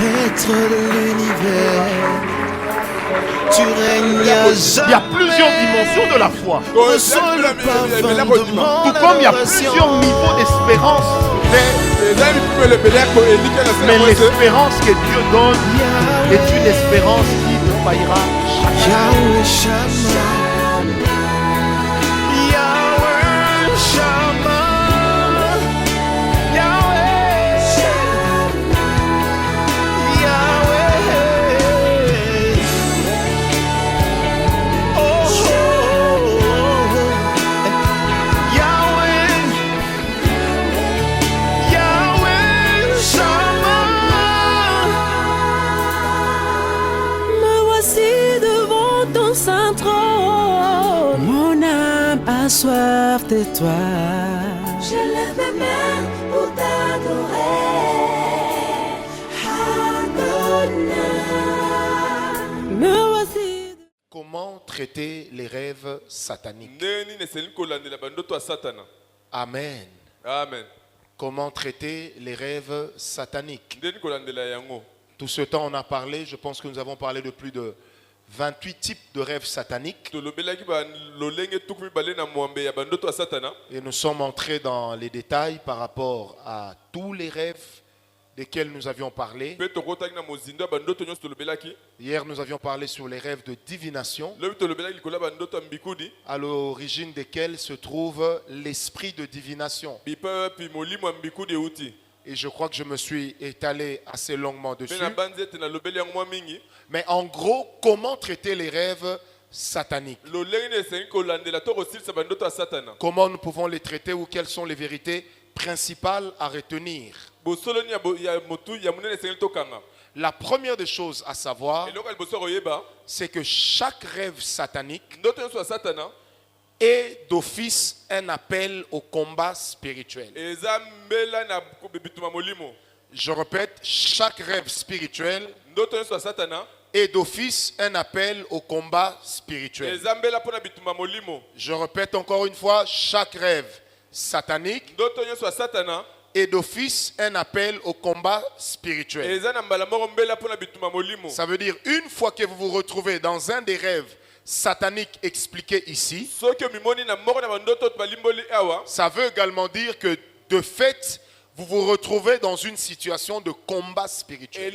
Maître de l'univers, tu règnes à jamais. Il y a plusieurs dimensions de la foi. Reçois le parfum de mon Tout comme il y a adoration. plusieurs niveaux d'espérance. Mais Mais l'espérance que Dieu donne est une espérance qui ne faillira jamais. Yahweh Shammah, Yahweh Shammah, Yahweh, Yahweh, oh, oh, Yahweh, Yahweh Shammah. Me voici devant ton saint trône. Mon âme a soif de toi. Je lève mes mains pour t'adorer. Adonai. Me voici. Comment traiter les rêves sataniques? Amen. Amen. Comment traiter les rêves sataniques? Tout ce temps, on a parlé, je pense que nous avons parlé de plus de 28 types de rêves sataniques. Et nous sommes entrés dans les détails par rapport à tous les rêves desquels nous avions parlé. Hier, nous avions parlé sur les rêves de divination, à l'origine desquels se trouve l'esprit de divination. Et je crois que je me suis étalé assez longuement dessus. Mais en gros, comment traiter les rêves sataniques? Comment nous pouvons les traiter ou quelles sont les vérités principales à retenir? La première des choses à savoir, c'est que chaque rêve satanique est d'office un appel au combat spirituel. Je répète, chaque rêve spirituel est d'office un appel au combat spirituel. Je répète encore une fois, chaque rêve satanique est d'office un appel au combat spirituel. Ça veut dire, une fois que vous vous retrouvez dans un des rêves sataniques expliqués ici, ça veut également dire que de fait, vous vous retrouvez dans une situation de combat spirituel.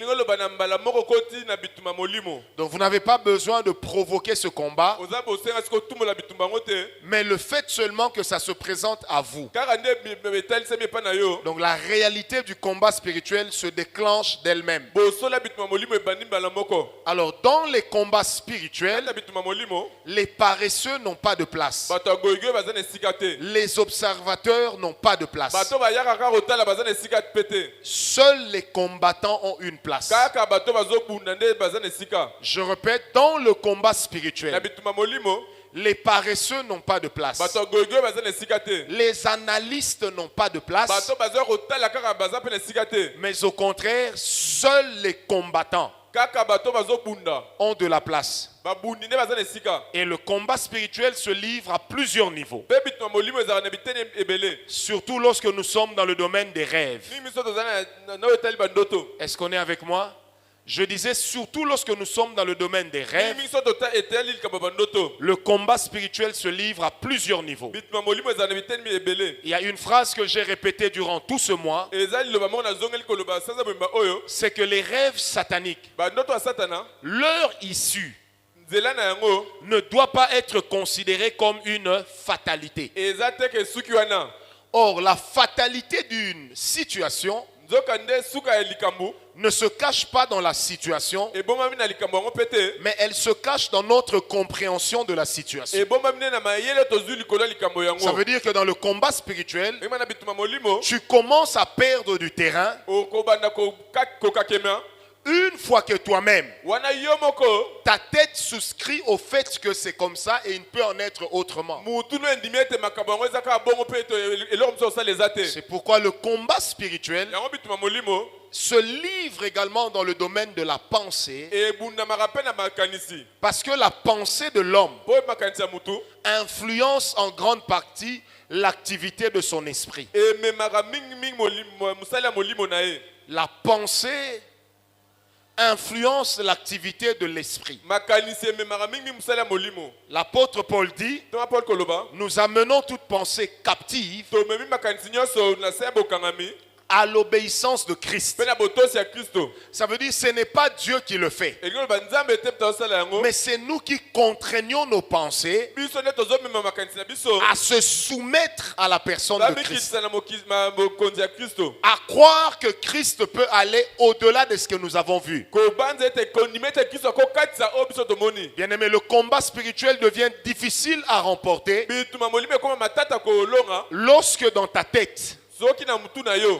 Donc vous n'avez pas besoin de provoquer ce combat, mais le fait seulement que ça se présente à vous. Donc la réalité du combat spirituel se déclenche d'elle-même. Alors dans les combats spirituels, les paresseux n'ont pas de place. Les observateurs n'ont pas de place. Seuls les combattants ont une place. Je répète, dans le combat spirituel, les paresseux n'ont pas de place. Les analystes n'ont pas de place. Mais au contraire, seuls les combattants ont de la place. Et le combat spirituel se livre à plusieurs niveaux. Surtout lorsque nous sommes dans le domaine des rêves. Est-ce qu'on est avec moi? Je disais surtout lorsque nous sommes dans le domaine des rêves, le combat spirituel se livre à plusieurs niveaux. Il y a une phrase que j'ai répétée durant tout ce mois, c'est que les rêves sataniques, leur issue ne doit pas être considérée comme une fatalité. Or, la fatalité d'une situation ne se cache pas dans la situation, mais elle se cache dans notre compréhension de la situation. Ça veut dire que dans le combat spirituel, tu commences à perdre du terrain une fois que toi-même, ta tête souscrit au fait que c'est comme ça et il ne peut en être autrement. C'est pourquoi le combat spirituel se livre également dans le domaine de la pensée, parce que la pensée de l'homme influence en grande partie l'activité de son esprit. La pensée influence l'activité de l'esprit. L'apôtre Paul dit, nous amenons toute pensée captive à l'obéissance de Christ. Ça veut dire que ce n'est pas Dieu qui le fait, mais c'est nous qui contraignons nos pensées à se soumettre à la personne de Christ, à croire que Christ peut aller au-delà de ce que nous avons vu. Bien aimé, le combat spirituel devient difficile à remporter lorsque dans ta tête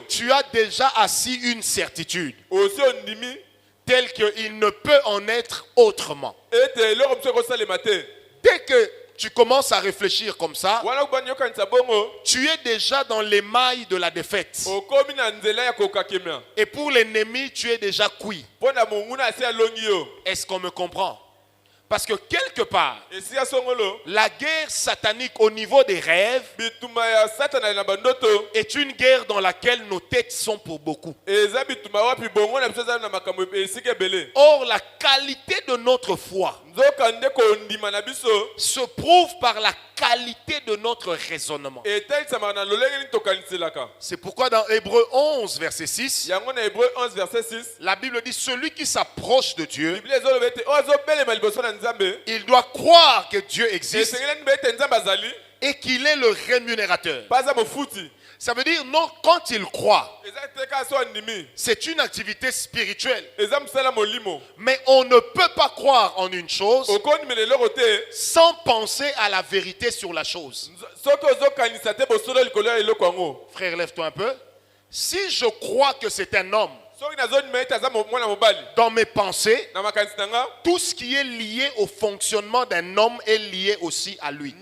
tu as déjà assis une certitude telle qu'il ne peut en être autrement. Dès que tu commences à réfléchir comme ça, tu es déjà dans les mailles de la défaite. Et pour l'ennemi, tu es déjà cuit. Est-ce qu'on me comprend? Parce que quelque part, la guerre satanique au niveau des rêves est une guerre dans laquelle nos têtes sont pour beaucoup. Or, la qualité de notre foi se prouve par la qualité de notre raisonnement. C'est pourquoi dans Hébreux 11, verset 6, la Bible dit, celui qui s'approche de Dieu, il doit croire que Dieu existe et qu'il est le rémunérateur. Ça veut dire, non, quand il croit, c'est une activité spirituelle. Mais on ne peut pas croire en une chose sans penser à la vérité sur la chose. Frère, lève-toi un peu. Si je crois que c'est un homme, dans mes pensées, tout ce qui est lié au fonctionnement d'un homme est lié aussi à lui.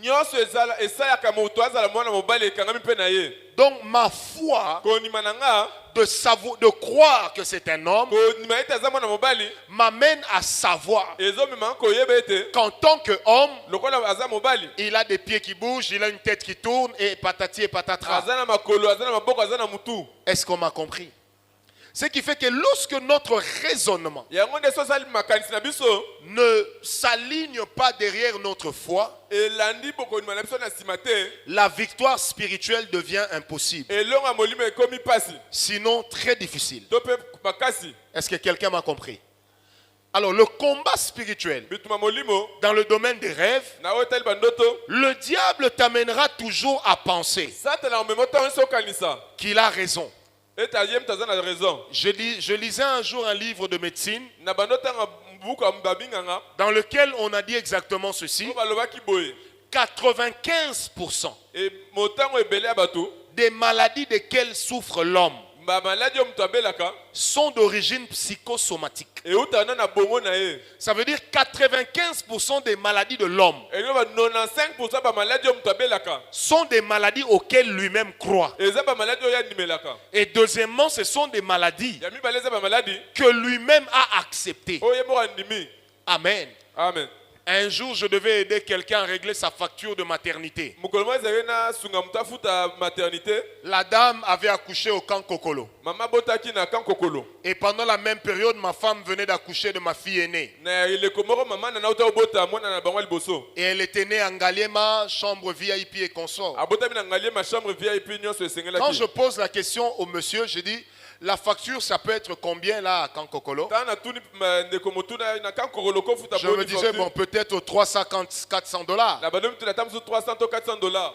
Donc ma foi de croire que c'est un homme m'amène à savoir qu'en tant qu'homme, il a des pieds qui bougent, il a une tête qui tourne et patati et patatra. Est-ce qu'on m'a compris? Ce qui fait que lorsque notre raisonnement ne s'aligne pas derrière notre foi, la victoire spirituelle devient impossible. Sinon très difficile. Est-ce que quelqu'un m'a compris? Alors le combat spirituel dans le domaine des rêves, le diable t'amènera toujours à penser qu'il a raison. Je lisais un jour un livre de médecine dans lequel on a dit exactement ceci. 95% des maladies desquelles souffre l'homme sont d'origine psychosomatique. Ça veut dire 95% des maladies de l'homme sont des maladies auxquelles lui-même croit. Et deuxièmement, ce sont des maladies que lui-même a acceptées. Amen. Amen. Un jour, je devais aider quelqu'un à régler sa facture de maternité. La dame avait accouché au camp Kokolo. Et pendant la même période, ma femme venait d'accoucher de ma fille aînée. Et elle était née en Ngaliema, chambre VIP et consort. Quand je pose la question au monsieur, je dis, la facture, ça peut être combien là à Kankokolo? Je me disais, bon, peut-être 300-400 $.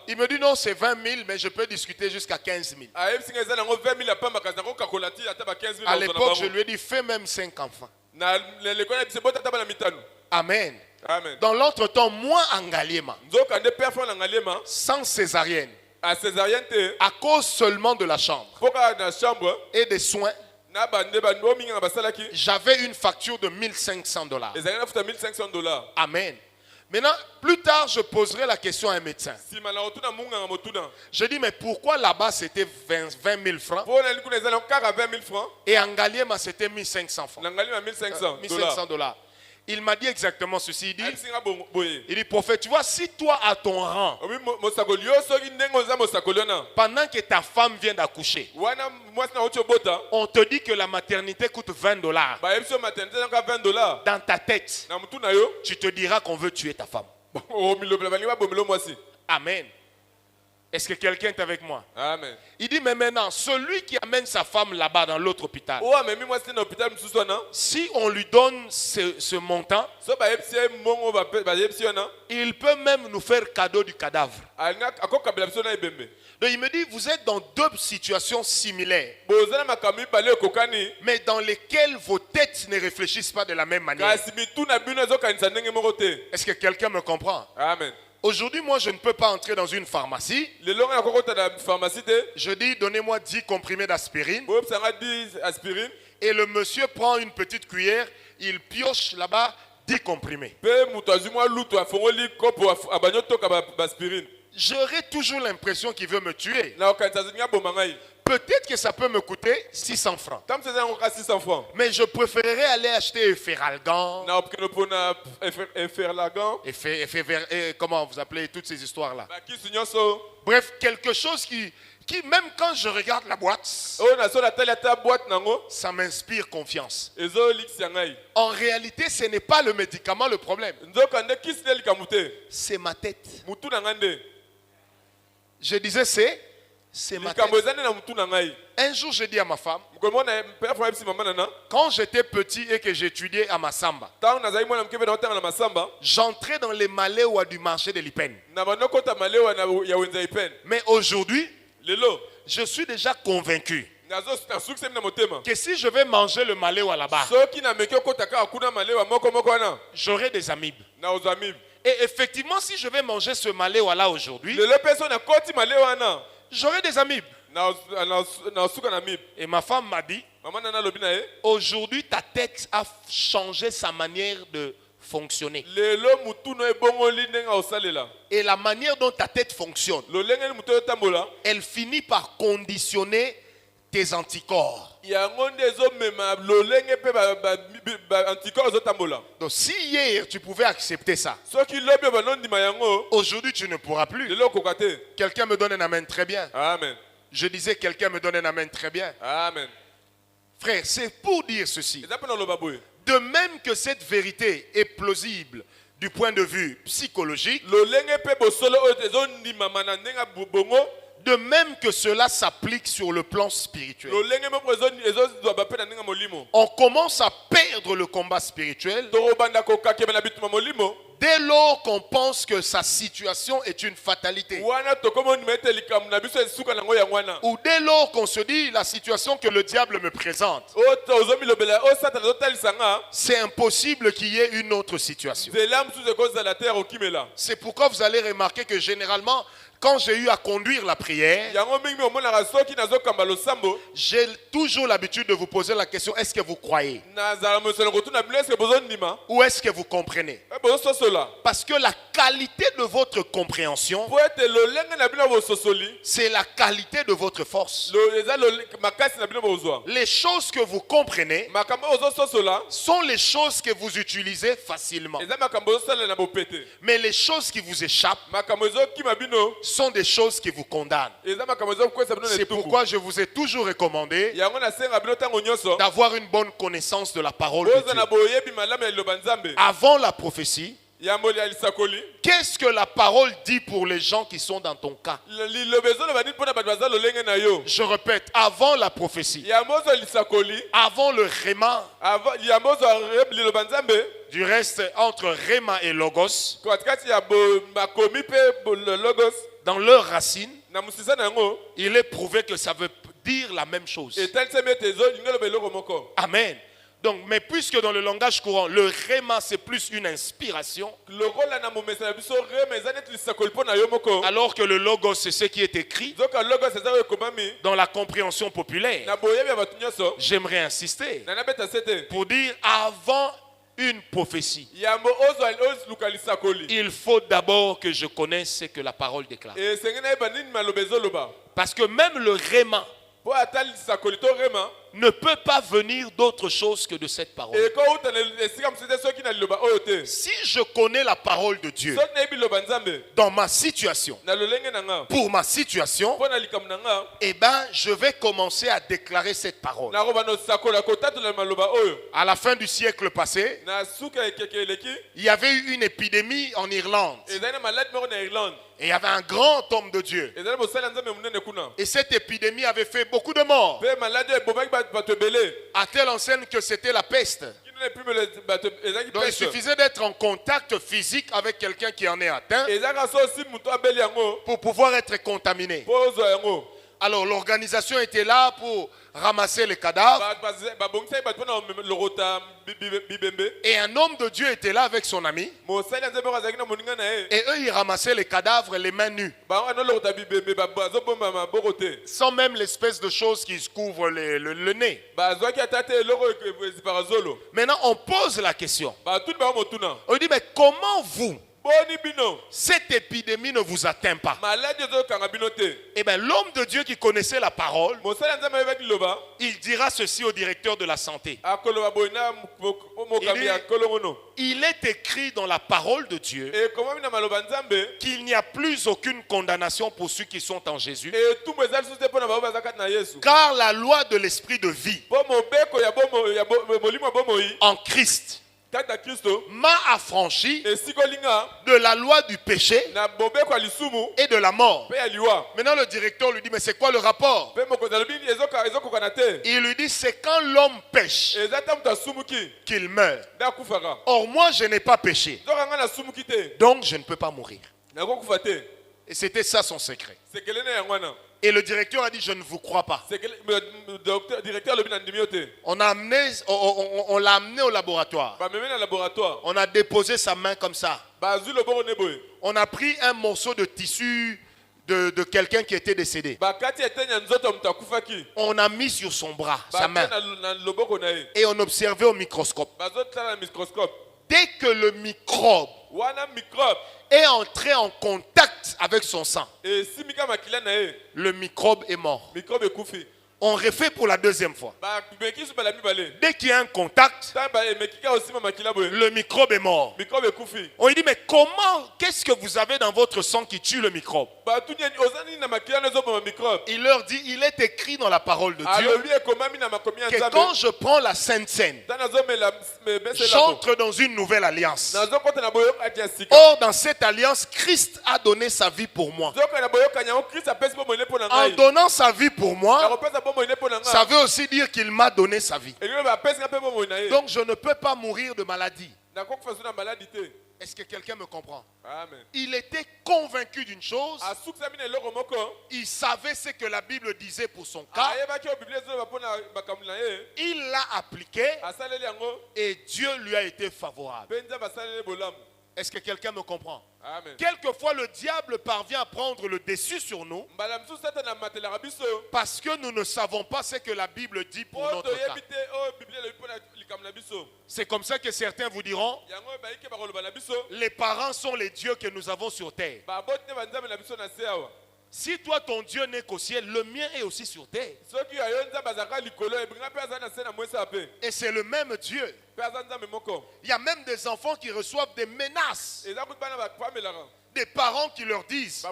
Il me dit, non, c'est 20 000, mais je peux discuter jusqu'à 15 000. À l'époque, je lui ai dit, fais même 5 enfants. Amen. Amen. Dans l'entretemps, moi en Ngaliema, sans césarienne, à cause seulement de la chambre et des soins, j'avais une facture de 1 500 $. Amen. Maintenant, plus tard, je poserai la question à un médecin. Je dis, mais pourquoi là-bas c'était 20 000 francs et en Ngaliema c'était 1 500 francs, 1 500 $. Il m'a dit exactement ceci. Il dit, prophète, tu vois, si toi à ton rang, pendant que ta femme vient d'accoucher, on te dit que la maternité coûte $20. Dans ta tête, tu te diras qu'on veut tuer ta femme. Amen. Est-ce que quelqu'un est avec moi? Amen. Il dit, mais maintenant, celui qui amène sa femme là-bas dans l'autre hôpital, si on lui donne ce montant, il peut même nous faire cadeau du cadavre. Donc il me dit, vous êtes dans deux situations similaires, mais dans lesquelles vos têtes ne réfléchissent pas de la même manière. Est-ce que quelqu'un me comprend? Amen. Aujourd'hui, moi, je ne peux pas entrer dans une pharmacie. Je dis, donnez-moi 10 comprimés d'aspirine. Et le monsieur prend une petite cuillère, il pioche là-bas 10 comprimés. J'aurai toujours l'impression qu'il veut me tuer. Peut-être que ça peut me coûter 600 francs. Mais je préférerais aller acheter Feralgan. Comment vous appelez toutes ces histoires-là? Bref, quelque chose qui, même quand je regarde la boîte, ça m'inspire confiance. En réalité, ce n'est pas le médicament le problème. C'est ma tête. Je disais c'est ma tête. Un jour, j'ai dit à ma femme, quand j'étais petit et que j'étudiais à Massamba, j'entrais dans les maléois du marché de l'Ipen. Mais aujourd'hui, je suis déjà convaincu que si je vais manger le maléois là-bas, j'aurai des amibes. Et effectivement, si je vais manger ce maléois là aujourd'hui, j'aurai des amibes. Et ma femme m'a dit, aujourd'hui ta tête a changé sa manière de fonctionner. Et la manière dont ta tête fonctionne, elle finit par conditionner tes anticorps. Donc si hier tu pouvais accepter ça, aujourd'hui tu ne pourras plus. Quelqu'un me donne un amen très bien. Amen. Je disais, quelqu'un me donne un amen très bien. Amen. Frère, c'est pour dire ceci. De même que cette vérité est plausible du point de vue psychologique, de même que cela s'applique sur le plan spirituel. On commence à perdre le combat spirituel dès lors qu'on pense que sa situation est une fatalité. Ou dès lors qu'on se dit la situation que le diable me présente, c'est impossible qu'il y ait une autre situation. C'est pourquoi vous allez remarquer que généralement, quand j'ai eu à conduire la prière, j'ai toujours l'habitude de vous poser la question, est-ce que vous croyez? Ou est-ce que vous comprenez? Parce que la qualité de votre compréhension, c'est la qualité de votre force. Les choses que vous comprenez sont les choses que vous utilisez facilement. Mais les choses qui vous échappent sont des choses qui vous condamnent. C'est pourquoi je vous ai toujours recommandé d'avoir une bonne connaissance de la parole de Dieu. Avant la prophétie, qu'est-ce que la parole dit pour les gens qui sont dans ton cas? Je répète, avant la prophétie, avant le réma, du reste entre réma et logos, dans leurs racines, il est prouvé que ça veut dire la même chose. Amen. Donc, mais puisque dans le langage courant, le réma c'est plus une inspiration, alors que le logos c'est ce qui est écrit dans la compréhension populaire, j'aimerais insister pour dire avant une prophétie, il faut d'abord que je connaisse ce que la parole déclare. Parce que même le réma ne peut pas venir d'autre chose que de cette parole. Si je connais la parole de Dieu dans ma situation, pour ma situation, eh ben, je vais commencer à déclarer cette parole. À la fin du siècle passé, il y avait eu une épidémie en Irlande. Et il y avait un grand homme de Dieu. Et cette épidémie avait fait beaucoup de morts. À telle enseigne que c'était la peste. Donc il suffisait d'être en contact physique avec quelqu'un qui en est atteint pour pouvoir être contaminé. Alors l'organisation était là pour ramasser les cadavres. Et un homme de Dieu était là avec son ami. Et eux, ils ramassaient les cadavres les mains nues. Sans même l'espèce de chose qui se couvre le nez. Maintenant, on pose la question. On dit, mais comment vous, cette épidémie ne vous atteint pas? Eh bien, l'homme de Dieu qui connaissait la parole, il dira ceci au directeur de la santé. Il est écrit dans la parole de Dieu qu'il n'y a plus aucune condamnation pour ceux qui sont en Jésus, car la loi de l'esprit de vie en Christ m'a affranchi de la loi du péché et de la mort. Maintenant le directeur lui dit, mais c'est quoi le rapport? Il lui dit, c'est quand l'homme pêche qu'il meurt. Or moi je n'ai pas péché, donc je ne peux pas mourir. Et c'était ça son secret. Et le directeur a dit, je ne vous crois pas. On l'a amené au laboratoire. On a déposé sa main comme ça. On a pris un morceau de tissu de quelqu'un qui était décédé. On a mis sur son bras, sa main. Et on observait au microscope. Dès que le microbe est entré en contact avec son sang, le microbe est mort. On refait pour la deuxième fois. Dès qu'il y a un contact, le microbe est mort. On lui dit, mais comment, qu'est-ce que vous avez dans votre sang qui tue le microbe? Il leur dit, il est écrit dans la parole de Dieu que quand je prends la Sainte Seine, j'entre dans une nouvelle alliance. Or, dans cette alliance, Christ a donné sa vie pour moi. En donnant sa vie pour moi, ça veut aussi dire qu'il m'a donné sa vie. Donc je ne peux pas mourir de maladie. Est-ce que quelqu'un me comprend? Amen. Il était convaincu d'une chose. Il savait ce que la Bible disait pour son cas. Il l'a appliqué et Dieu lui a été favorable. Est-ce que quelqu'un me comprend? Amen. Quelquefois le diable parvient à prendre le dessus sur nous parce que nous ne savons pas ce que la Bible dit pour notre cas. C'est comme ça que certains vous diront, les parents sont les dieux que nous avons sur terre. Si toi ton Dieu n'est qu'au ciel, le mien est aussi sur terre. Et c'est le même Dieu. Il y a même des enfants qui reçoivent des menaces. Des parents qui leur disent,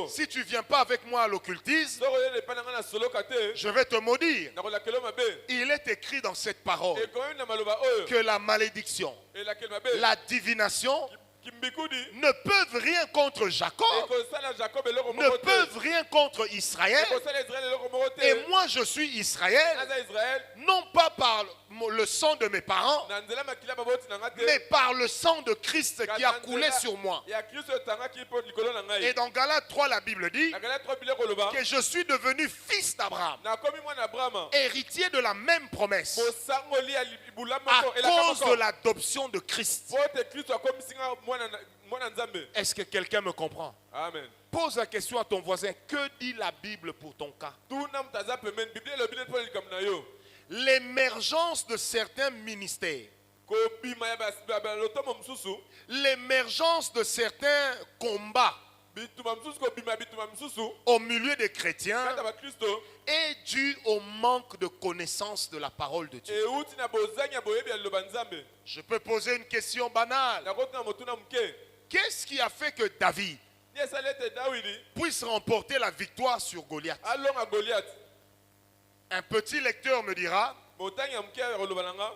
si tu ne viens pas avec moi à l'occultisme, je vais te maudire. Il est écrit dans cette parole que la malédiction, la divination ne peuvent rien contre Jacob, ne peuvent rien contre Israël. Et moi je suis Israël, non pas par le sang de mes parents, mais par le sang de Christ qui a coulé sur moi. Et dans Galates 3, la Bible dit que je suis devenu fils d'Abraham, héritier de la même promesse, à cause de l'adoption de Christ. Est-ce que quelqu'un me comprend? Amen. Pose la question à ton voisin, que dit la Bible pour ton cas? L'émergence de certains ministères, l'émergence de certains combats au milieu des chrétiens est due au manque de connaissance de la parole de Dieu. Je peux poser une question banale. Qu'est-ce qui a fait que David puisse remporter la victoire sur Goliath? Un petit lecteur me dira,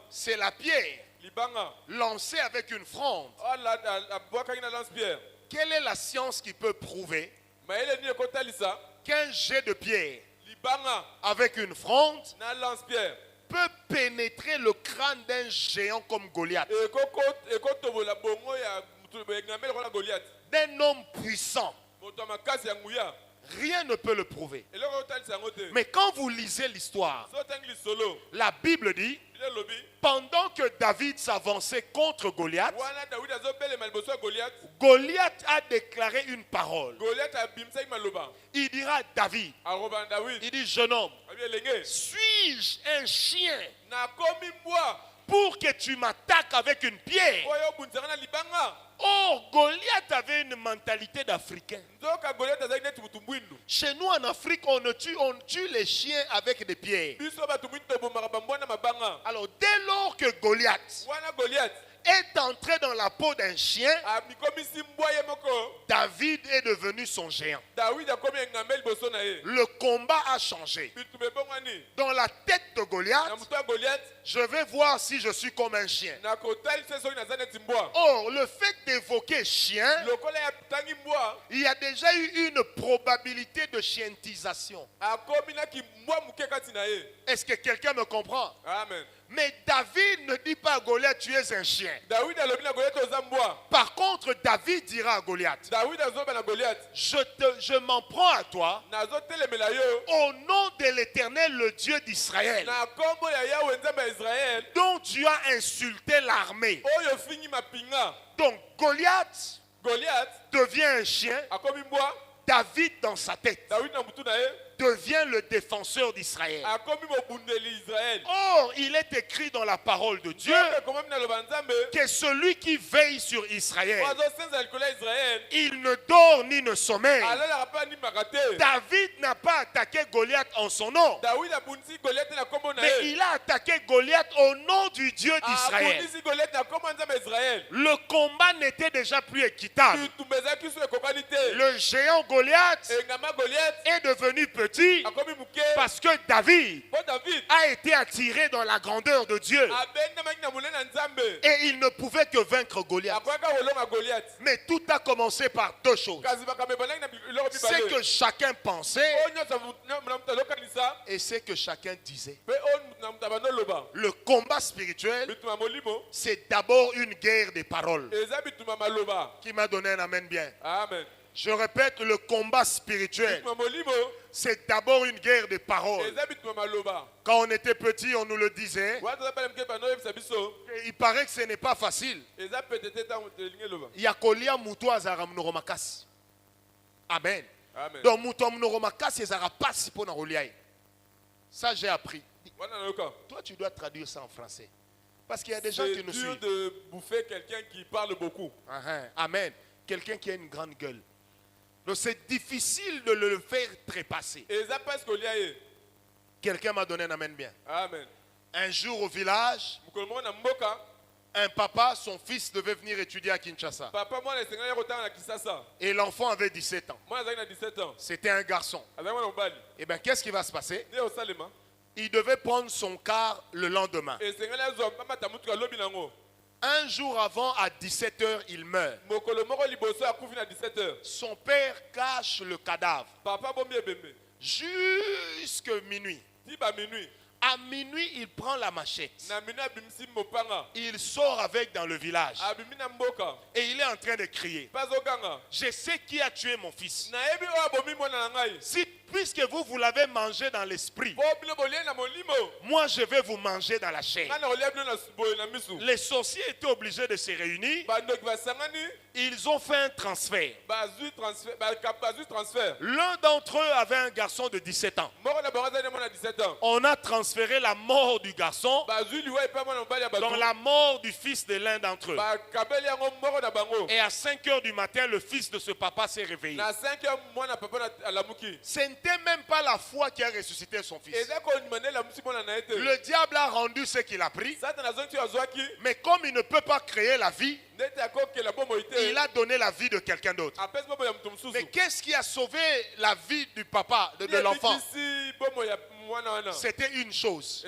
c'est la pierre lancée avec une fronde. Quelle est la science qui peut prouver qu'un jet de pierre avec une fronde peut pénétrer le crâne d'un géant comme Goliath, d'un homme puissant? Rien ne peut le prouver. Mais quand vous lisez l'histoire, la Bible dit, pendant que David s'avançait contre Goliath, Goliath a déclaré une parole. Il dira à David, il dit, jeune homme, suis-je un chien pour que tu m'attaques avec une pierre? Oh, Goliath avait une mentalité d'Africain. Chez nous en Afrique, on tue les chiens avec des pierres. Alors dès lors que Goliath est entré dans la peau d'un chien, David est devenu son géant. Le combat a changé. Dans la tête de Goliath, je vais voir si je suis comme un chien. Or, le fait d'évoquer chien, il y a déjà eu une probabilité de chientisation. Est-ce que quelqu'un me comprend? Amen. Mais David ne dit pas à Goliath, tu es un chien. Par contre, David dira à Goliath, je m'en prends à toi au nom de l'Éternel, le Dieu d'Israël, dont tu as insulté l'armée. Donc Goliath devient un chien. David dans sa tête devient le défenseur d'Israël. Or, il est écrit dans la parole de Dieu que celui qui veille sur Israël, il ne dort ni ne sommeille. David n'a pas attaqué Goliath en son nom, mais il a attaqué Goliath au nom du Dieu d'Israël. Le combat n'était déjà plus équitable. Le géant Goliath est devenu petit parce que David a été attiré dans la grandeur de Dieu et il ne pouvait que vaincre Goliath. Mais tout a commencé par deux choses. C'est que chacun pensait et c'est que chacun disait. Le combat spirituel, c'est d'abord une guerre des paroles. Qui m'a donné un amen bien? Amen. Je répète, le combat spirituel, c'est d'abord une guerre de paroles. Quand on était petit, on nous le disait. Il paraît que ce n'est pas facile. Yakolia muto azara mnoromakas. Amen. Donc muto mnoromakas ezara pas pour n'aroliaï. Ça j'ai appris. Toi tu dois traduire ça en français. Parce qu'il y a des gens qui nous suivent. C'est dur de bouffer quelqu'un qui parle beaucoup. Amen. Quelqu'un qui a une grande gueule. Donc c'est difficile de le faire trépasser. Quelqu'un m'a donné un amen bien. Amen. Un jour au village, un papa, son fils devait venir étudier à Kinshasa. Et l'enfant avait 17 ans. C'était un garçon. Et bien qu'est-ce qui va se passer? Il devait prendre son car le lendemain. Un jour avant, à 17h, il meurt. Son père cache le cadavre jusqu'à minuit. À minuit, il prend la machette. Il sort avec dans le village. Et il est en train de crier. Je sais qui a tué mon fils. Si puisque vous l'avez mangé dans l'esprit, moi je vais vous manger dans la chair. Les sorciers étaient obligés de se réunir. Ils ont fait un transfert. L'un d'entre eux avait un garçon de 17 ans. On a transféré la mort du garçon dans la mort du fils de l'un d'entre eux. Et à 5 heures du matin, le fils de ce papa s'est réveillé. Ce n'était même pas la foi qui a ressuscité son fils. Le diable a rendu ce qu'il a pris. Mais comme il ne peut pas créer la vie, il a donné la vie de quelqu'un d'autre. Mais qu'est-ce qui a sauvé la vie du papa, de l'enfant? C'était une chose: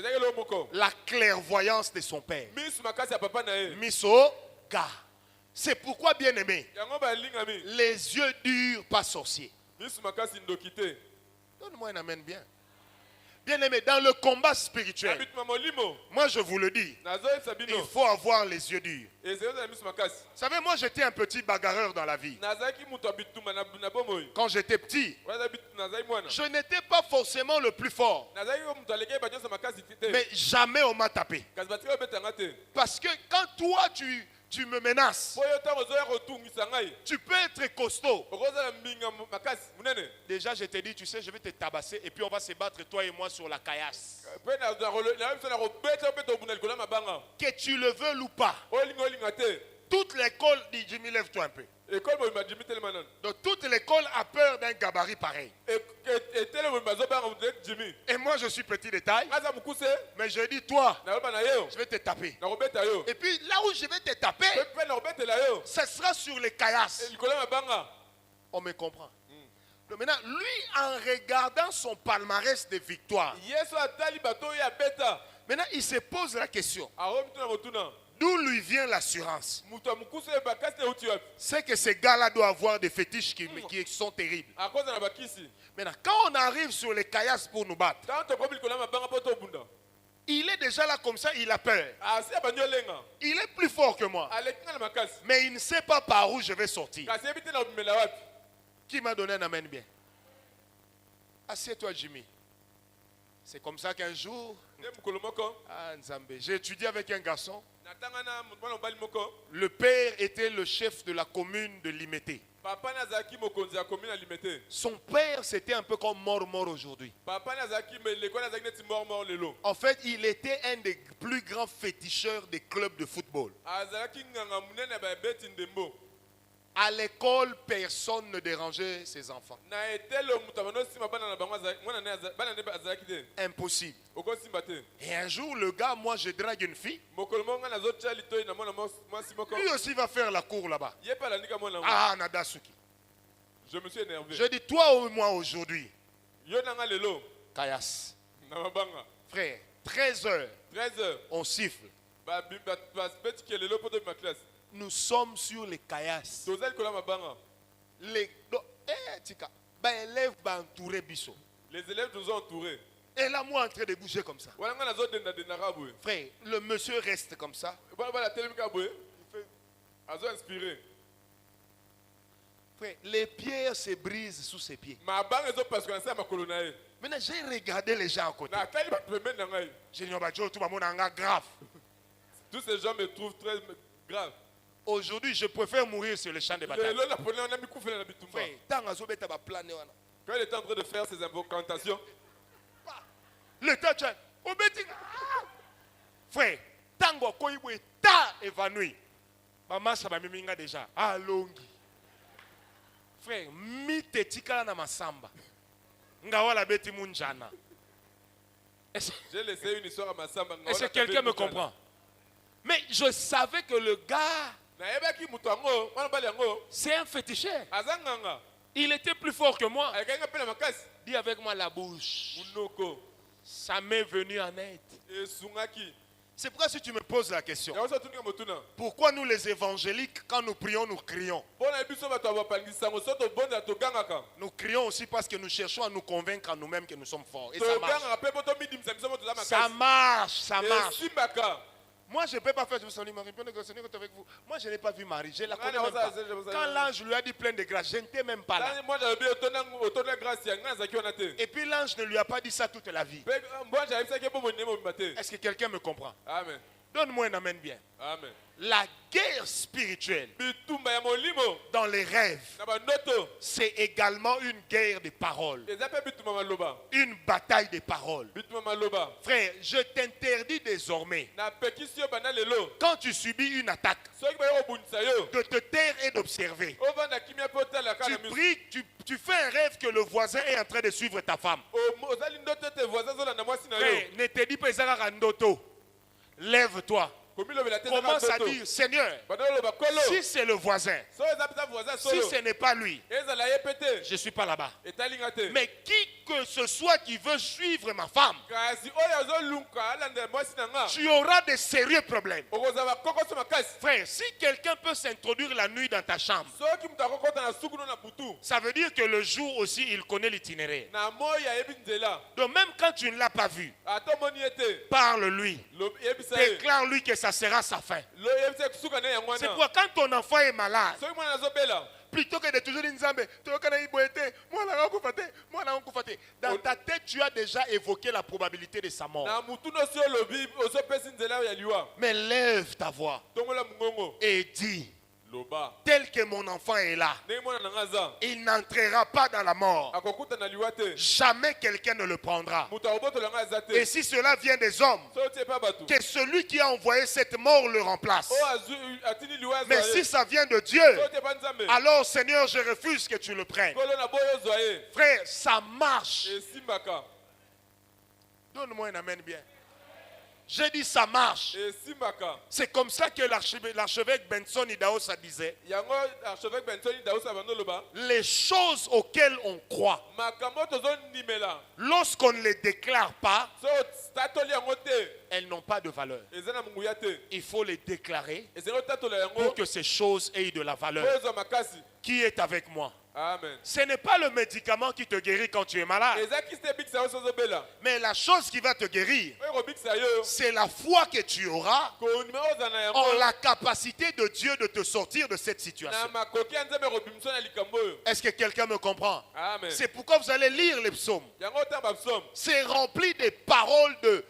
la clairvoyance de son père. Miso ga. C'est pourquoi, bien aimé, les yeux durs, pas sorciers. Donne-moi un amen bien. Bien aimé, dans le combat spirituel, moi je vous le dis, il faut avoir les yeux durs. Vous savez, moi j'étais un petit bagarreur dans la vie. Quand j'étais petit, je n'étais pas forcément le plus fort. Mais jamais on m'a tapé. Parce que quand toi tu me menaces, tu peux être costaud. Déjà je t'ai dit, tu sais, je vais te tabasser et puis on va se battre toi et moi sur la caillasse. Que tu le veuilles ou pas, toute l'école dit Jimmy, lève-toi un peu. Donc toute l'école a peur d'un gabarit pareil. Et moi je suis petit de taille, mais je dis toi, je vais te taper. Et puis là où je vais te taper, ce sera sur les caillasses. On me comprend. Donc maintenant, lui, en regardant son palmarès de victoire, maintenant il se pose la question: d'où lui vient l'assurance? C'est que ces gars-là doivent avoir des fétiches qui sont terribles. Maintenant, quand on arrive sur les caillasses pour nous battre, il est déjà là comme ça, il a peur. Il est plus fort que moi. Mais il ne sait pas par où je vais sortir. Qui m'a donné un amen bien? Assieds-toi, Jimmy. C'est comme ça qu'un jour, j'ai étudié avec un garçon. Le père était le chef de la commune de Limete. Son père, c'était un peu comme mort aujourd'hui. En fait, il était un des plus grands féticheurs des clubs de football. À l'école, personne ne dérangeait ses enfants. Impossible. Et un jour, le gars, moi, je drague une fille. Lui aussi va faire la cour là-bas. Ah, Nadasuki. Je me suis énervé. Je dis, toi ou moi aujourd'hui, Kayas. Frère, 13 heures, on siffle. Nous sommes sur les caillasses. Les élèves entourés biso. Les élèves nous ont entourés. Et là, moi, en train de bouger comme ça. Frère, le monsieur reste comme ça. Il fait frère, les pierres se brisent sous ses pieds. Maintenant, j'ai regardé les gens à côté. J'ai dit, grave. Tous ces gens me trouvent très grave. Aujourd'hui, je préfère mourir sur le champ de bataille. Frère, quand il est en train de faire ses invocations, le temps, frère, tango koibwe ta évanoui. Maman ça va miminga déjà. Alongi. Frère, mi te tikala na masamba. Ngawala beti munjana. J'ai laissé une histoire à Masamba. Est-ce que quelqu'un me comprend? Mais je savais que le gars, c'est un féticheur. Il était plus fort que moi. Dis avec moi la bouche. Ça m'est venu en aide. C'est pourquoi si tu me poses la question, pourquoi nous les évangéliques, quand nous prions, nous crions? Nous crions aussi parce que nous cherchons à nous convaincre en nous-mêmes que nous sommes forts. Et ça marche. Ça marche, ça marche. Moi, je ne peux pas faire ce Seigneur Marie, Seigneur est avec vous. Moi, je n'ai pas vu Marie. Je la connais même pas. Quand l'ange lui a dit plein de grâce, je n'étais même pas là. Et puis l'ange ne lui a pas dit ça toute la vie. Est-ce que quelqu'un me comprend? Amen. Donne-moi un amen bien. Amen. La guerre spirituelle dans les rêves, c'est également une guerre de paroles. Une bataille de paroles. Frère, je t'interdis désormais, quand tu subis une attaque, de te taire et d'observer. Tu pries, tu fais un rêve que le voisin est en train de suivre ta femme. Frère, ne te dis pas Ndoto. Lève-toi. Commence à dire, Seigneur, si c'est le voisin, si ce n'est pas lui, je ne suis pas là-bas. Mais qui que ce soit qui veut suivre ma femme, tu auras de sérieux problèmes. Frère, si quelqu'un peut s'introduire la nuit dans ta chambre, ça veut dire que le jour aussi, il connaît l'itinéraire. Donc même quand tu ne l'as pas vu, parle-lui. Déclare-lui que ça sera sa fin. C'est pourquoi quand ton enfant est malade, plutôt que de toujours dire Nzambe, dans ta tête, tu as déjà évoqué la probabilité de sa mort. Mais lève ta voix et dis, tel que mon enfant est là, il n'entrera pas dans la mort. Jamais quelqu'un ne le prendra. Et si cela vient des hommes, que celui qui a envoyé cette mort le remplace. Mais si ça vient de Dieu, alors Seigneur, je refuse que tu le prennes. Frère, ça marche. Donne-moi un amen bien. J'ai dit ça marche. C'est comme ça que l'archevêque Benson Idahosa disait, les choses auxquelles on croit, lorsqu'on ne les déclare pas, elles n'ont pas de valeur. Il faut les déclarer pour que ces choses aient de la valeur. Qui est avec moi? Amen. Ce n'est pas le médicament qui te guérit quand tu es malade. Mais la chose qui va te guérir, c'est la foi que tu auras en la capacité de Dieu de te sortir de cette situation. Est-ce que quelqu'un me comprend? C'est pourquoi vous allez lire les psaumes. C'est rempli des paroles de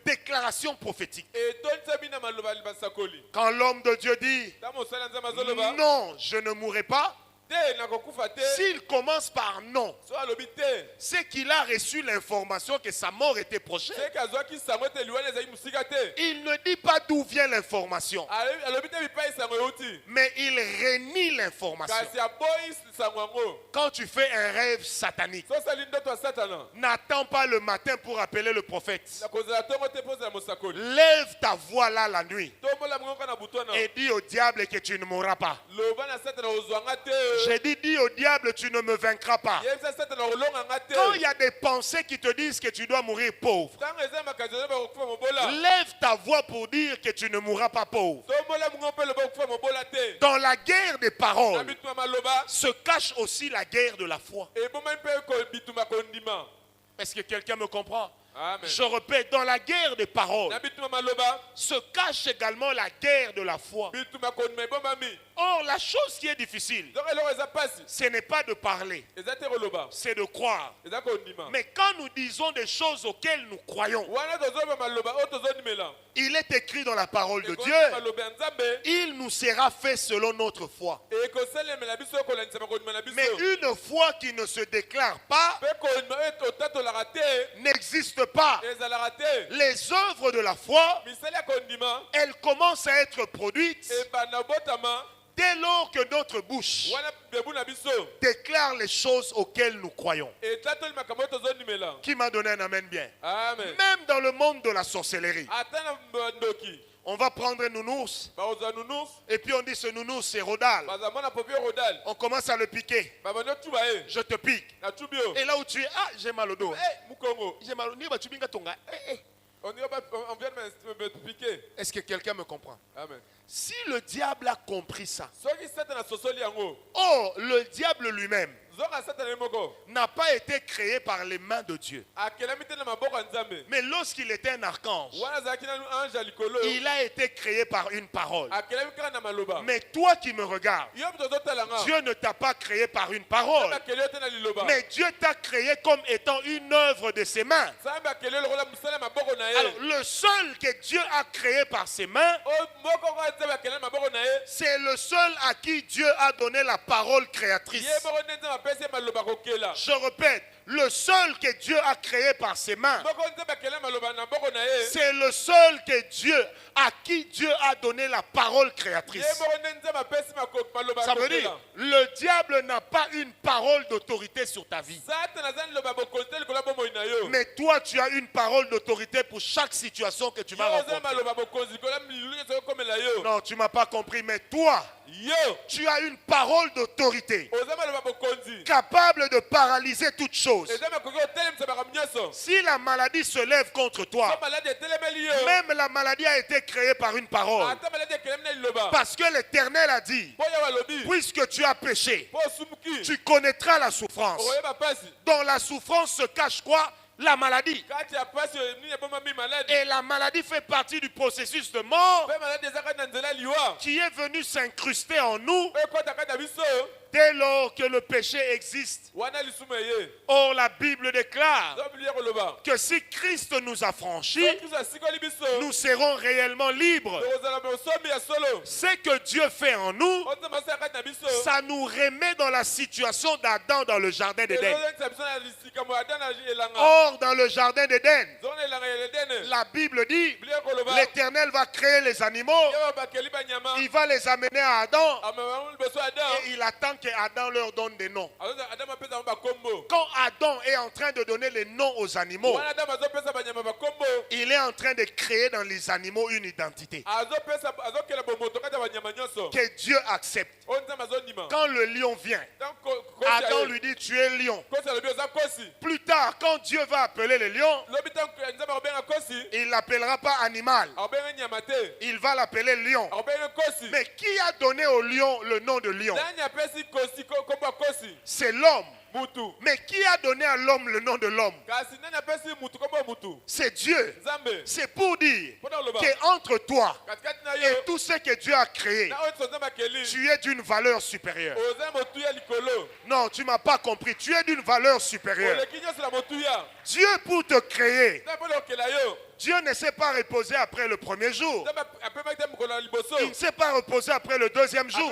déclarations prophétiques. Quand l'homme de Dieu dit non, je ne mourrai pas, s'il commence par non, c'est qu'il a reçu l'information que sa mort était prochaine. Il ne dit pas d'où vient l'information, mais il renie l'information. Quand tu fais un rêve satanique, n'attends pas le matin pour appeler le prophète. Lève ta voix là la nuit et dis au diable que tu ne mourras pas. J'ai dit, dis au diable, tu ne me vaincras pas. Quand il y a des pensées qui te disent que tu dois mourir pauvre, lève ta voix pour dire que tu ne mourras pas pauvre. Dans la guerre des paroles se cache aussi la guerre de la foi. Est-ce que quelqu'un me comprend? Amen. Je répète, dans la guerre des paroles se cache également la guerre de la foi. Or, la chose qui est difficile, ce n'est pas de parler, c'est de croire. Mais quand nous disons des choses auxquelles nous croyons, il est écrit dans la parole de Dieu, il nous sera fait selon notre foi. Mais une foi qui ne se déclare pas n'existe pas. Les œuvres de la foi, elles commencent à être produites dès lors que notre bouche déclare les choses auxquelles nous croyons. Qui m'a donné un amen bien? Amen. Même dans le monde de la sorcellerie, on va prendre un nounours et puis on dit ce nounours c'est Rodal. On commence à le piquer. Je te pique. Et là où tu es, ah j'ai mal au dos. J'ai mal au dos. On vient de me piquer. Est-ce que quelqu'un me comprend? Amen. Si le diable a compris ça, oh, le diable lui-même, n'a pas été créé par les mains de Dieu. Mais lorsqu'il était un archange, il a été créé par une parole. Mais toi qui me regardes, Dieu ne t'a pas créé par une parole. Mais Dieu t'a créé comme étant une œuvre de ses mains. Alors, le seul que Dieu a créé par ses mains, c'est le seul à qui Dieu a donné la parole créatrice. Je répète, le seul que Dieu a créé par ses mains, c'est le seul que Dieu, à qui Dieu a donné la parole créatrice. Ça veut dire, le diable n'a pas une parole d'autorité sur ta vie. Mais toi, tu as une parole d'autorité pour chaque situation que tu vas rencontrer. Non, tu ne m'as pas compris, mais toi, tu as une parole d'autorité capable de paralyser toute chose. Si la maladie se lève contre toi, même la maladie a été créée par une parole. Parce que l'Éternel a dit, puisque tu as péché, tu connaîtras la souffrance. Dans la souffrance se cache quoi? La maladie. Et la maladie fait partie du processus de mort qui est venu s'incruster en nous dès lors que le péché existe. Or, la Bible déclare que si Christ nous a franchis, nous serons réellement libres. Ce que Dieu fait en nous, ça nous remet dans la situation d'Adam dans le jardin d'Éden. Or, dans le jardin d'Éden, la Bible dit, l'Éternel va créer les animaux, il va les amener à Adam, et il attend que Adam leur donne des noms. Quand Adam est en train de donner les noms aux animaux, il est en train de créer dans les animaux une identité que Dieu accepte. Quand le lion vient, Adam lui dit tu es lion. Plus tard, quand Dieu va appeler le lion, il ne l'appellera pas animal, il va l'appeler lion. Mais qui a donné au lion le nom de lion? C'est l'homme. Mais qui a donné à l'homme le nom de l'homme? C'est Dieu. C'est pour dire qu'entre toi et tout ce que Dieu a créé, tu es d'une valeur supérieure. Non, tu ne m'as pas compris. Tu es d'une valeur supérieure. Dieu pour te créer, Dieu ne s'est pas reposé après le premier jour. Il ne s'est pas reposé après le deuxième jour.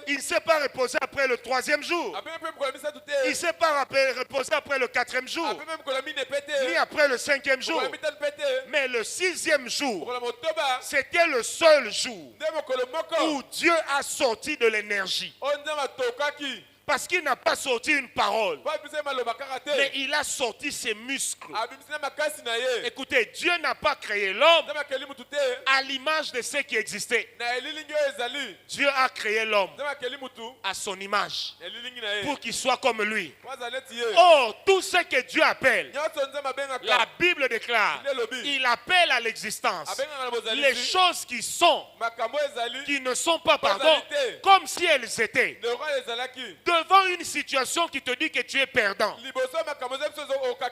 Il ne s'est pas reposé après le troisième jour. Il ne s'est pas reposé après le quatrième jour. Ni après le cinquième jour. Mais le sixième jour, c'était le seul jour où Dieu a sorti de l'énergie. Parce qu'il n'a pas sorti une parole, mais il a sorti ses muscles. Écoutez, Dieu n'a pas créé l'homme à l'image de ce qui existait. Dieu a créé l'homme à son image pour qu'il soit comme lui. Or, tout ce que Dieu appelle, la Bible déclare, il appelle à l'existence les choses qui sont, qui ne sont pas, pardon, comme si elles étaient. Devant une situation qui te dit que tu es perdant.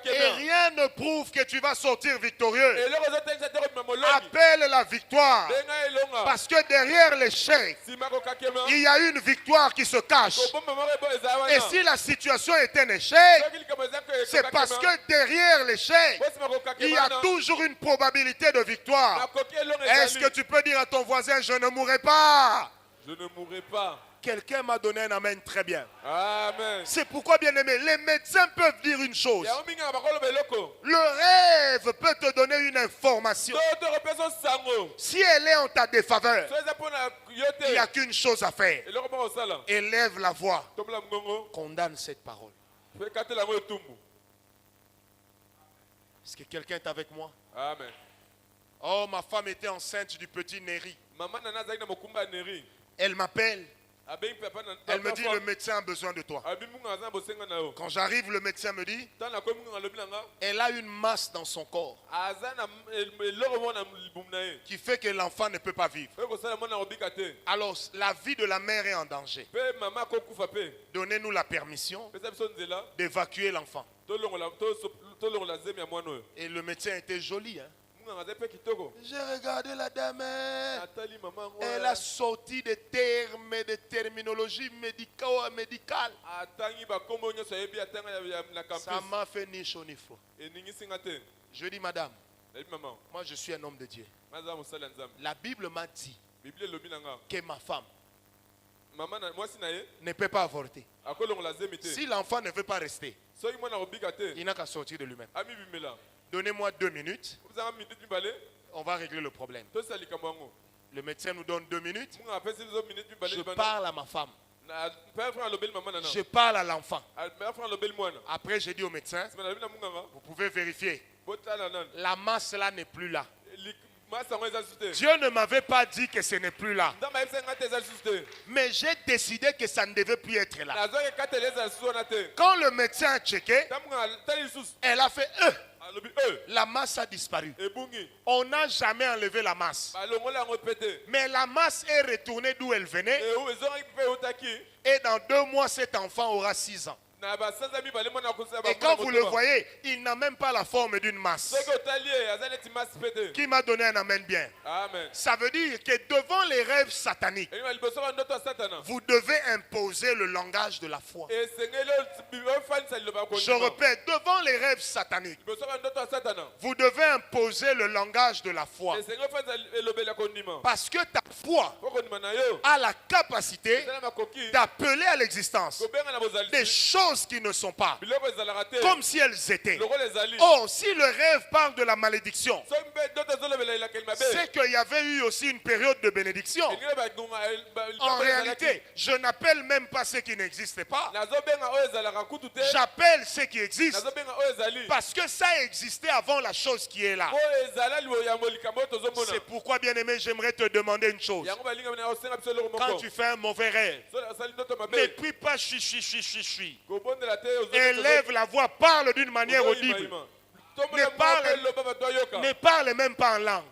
Et rien ne prouve que tu vas sortir victorieux. Appelle la victoire. Parce que derrière l'échec, il y a une victoire qui se cache. Et si la situation est un échec, c'est parce que derrière l'échec, il y a toujours une probabilité de victoire. Est-ce que tu peux dire à ton voisin, je ne mourrai pas? Je ne mourrai pas. Quelqu'un m'a donné un amen très bien. Amen. C'est pourquoi, bien aimé, les médecins peuvent dire une chose. Le rêve peut te donner une information. Si elle est en ta défaveur, il n'y a qu'une chose à faire. Élève la voix. Condamne cette parole. Est-ce que quelqu'un est avec moi? Amen. Oh, ma femme était enceinte du petit Néri. Elle m'appelle. Elle me dit, le médecin a besoin de toi. Quand j'arrive, le médecin me dit, elle a une masse dans son corps qui fait que l'enfant ne peut pas vivre. Alors, la vie de la mère est en danger. Donnez-nous la permission d'évacuer l'enfant. Et le médecin était joli. J'ai regardé la dame. Elle a sorti des termes et des terminologies médicales. Ça m'a fait ni chaud ni froid. Je dis, madame, moi je suis un homme de Dieu. La Bible m'a dit que ma femme ne peut pas avorter. Si l'enfant ne veut pas rester, il n'a qu'à sortir de lui-même. Donnez-moi 2 minutes. On va régler le problème. Le médecin nous donne 2 minutes. Je parle à ma femme. Je parle à l'enfant. Après, j'ai dit au médecin, vous pouvez vérifier. La masse là n'est plus là. Dieu ne m'avait pas dit que ce n'est plus là. Mais j'ai décidé que ça ne devait plus être là. Quand le médecin a checké, elle a fait la masse a disparu. On n'a jamais enlevé la masse. Mais la masse est retournée d'où elle venait. Et dans 2 mois, cet enfant aura 6 ans. Et quand vous le voyez, il n'a même pas la forme d'une masse. Qui m'a donné un amen bien? Amen. Ça veut dire que devant les rêves sataniques, vous devez imposer le langage de la foi. Je répète, devant les rêves sataniques, vous devez imposer le langage de la foi. Parce que ta foi a la capacité d'appeler à l'existence des choses qui ne sont pas, comme si elles étaient. Oh, si le rêve parle de la malédiction, c'est qu'il y avait eu aussi une période de bénédiction. En réalité, je n'appelle même pas ce qui n'existe pas. J'appelle ce qui existe parce que ça existait avant la chose qui est là. C'est pourquoi, bien-aimé, j'aimerais te demander une chose. Quand tu fais un mauvais rêve, ne prie pas chui. Élève la voix, parle d'une manière audible. Ne parle même pas en langue.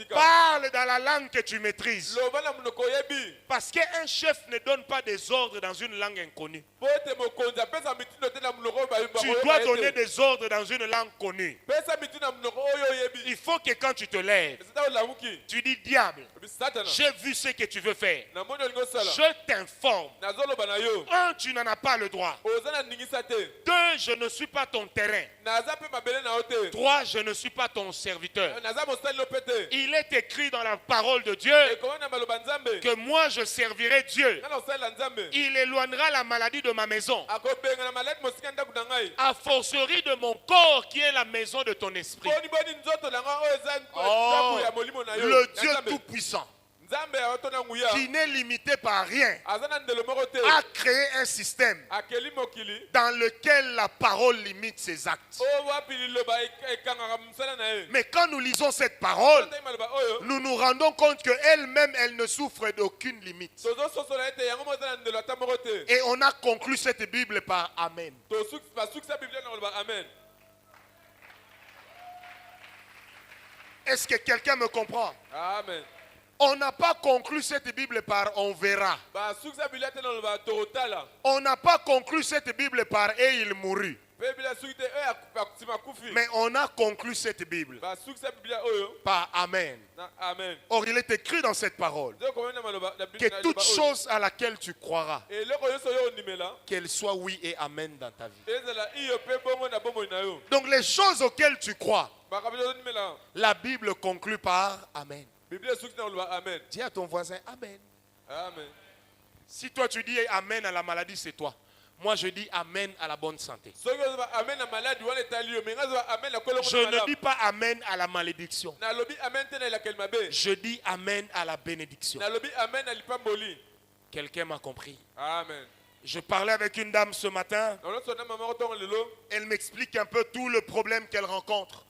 Parle dans la langue que tu maîtrises. Parce qu'un chef ne donne pas des ordres dans une langue inconnue. Tu dois donner des ordres dans une langue connue. Il faut que quand tu te lèves, tu dis, diable, j'ai vu ce que tu veux faire. Je t'informe. 1, tu n'en as pas le droit. 2, je ne suis pas ton terrain. 3, je ne suis pas ton serviteur. Il est écrit dans la parole de Dieu que moi je servirai Dieu. Il éloignera la maladie de ma maison, a fortiori de mon corps qui est la maison de ton esprit. Oh, le Dieu tout-puissant, qui n'est limité par rien, a créé un système dans lequel la parole limite ses actes. Mais quand nous lisons cette parole, nous nous rendons compte qu'elle-même, elle ne souffre d'aucune limite. Et on a conclu cette Bible par Amen. Est-ce que quelqu'un me comprend? Amen. On n'a pas conclu cette Bible par on verra. On n'a pas conclu cette Bible par et il mourut. Mais on a conclu cette Bible par Amen. Or il est écrit dans cette parole que toute chose à laquelle tu croiras, qu'elle soit oui et Amen dans ta vie. Donc les choses auxquelles tu crois, la Bible conclut par Amen. Dis à ton voisin Amen. Amen. Si toi tu dis Amen à la maladie, c'est toi. Moi je dis Amen à la bonne santé. Je ne dis pas Amen à la malédiction. Je dis Amen à la bénédiction. Quelqu'un m'a compris? Amen. Je parlais avec une dame ce matin. Elle m'explique un peu tout le problème qu'elle rencontre.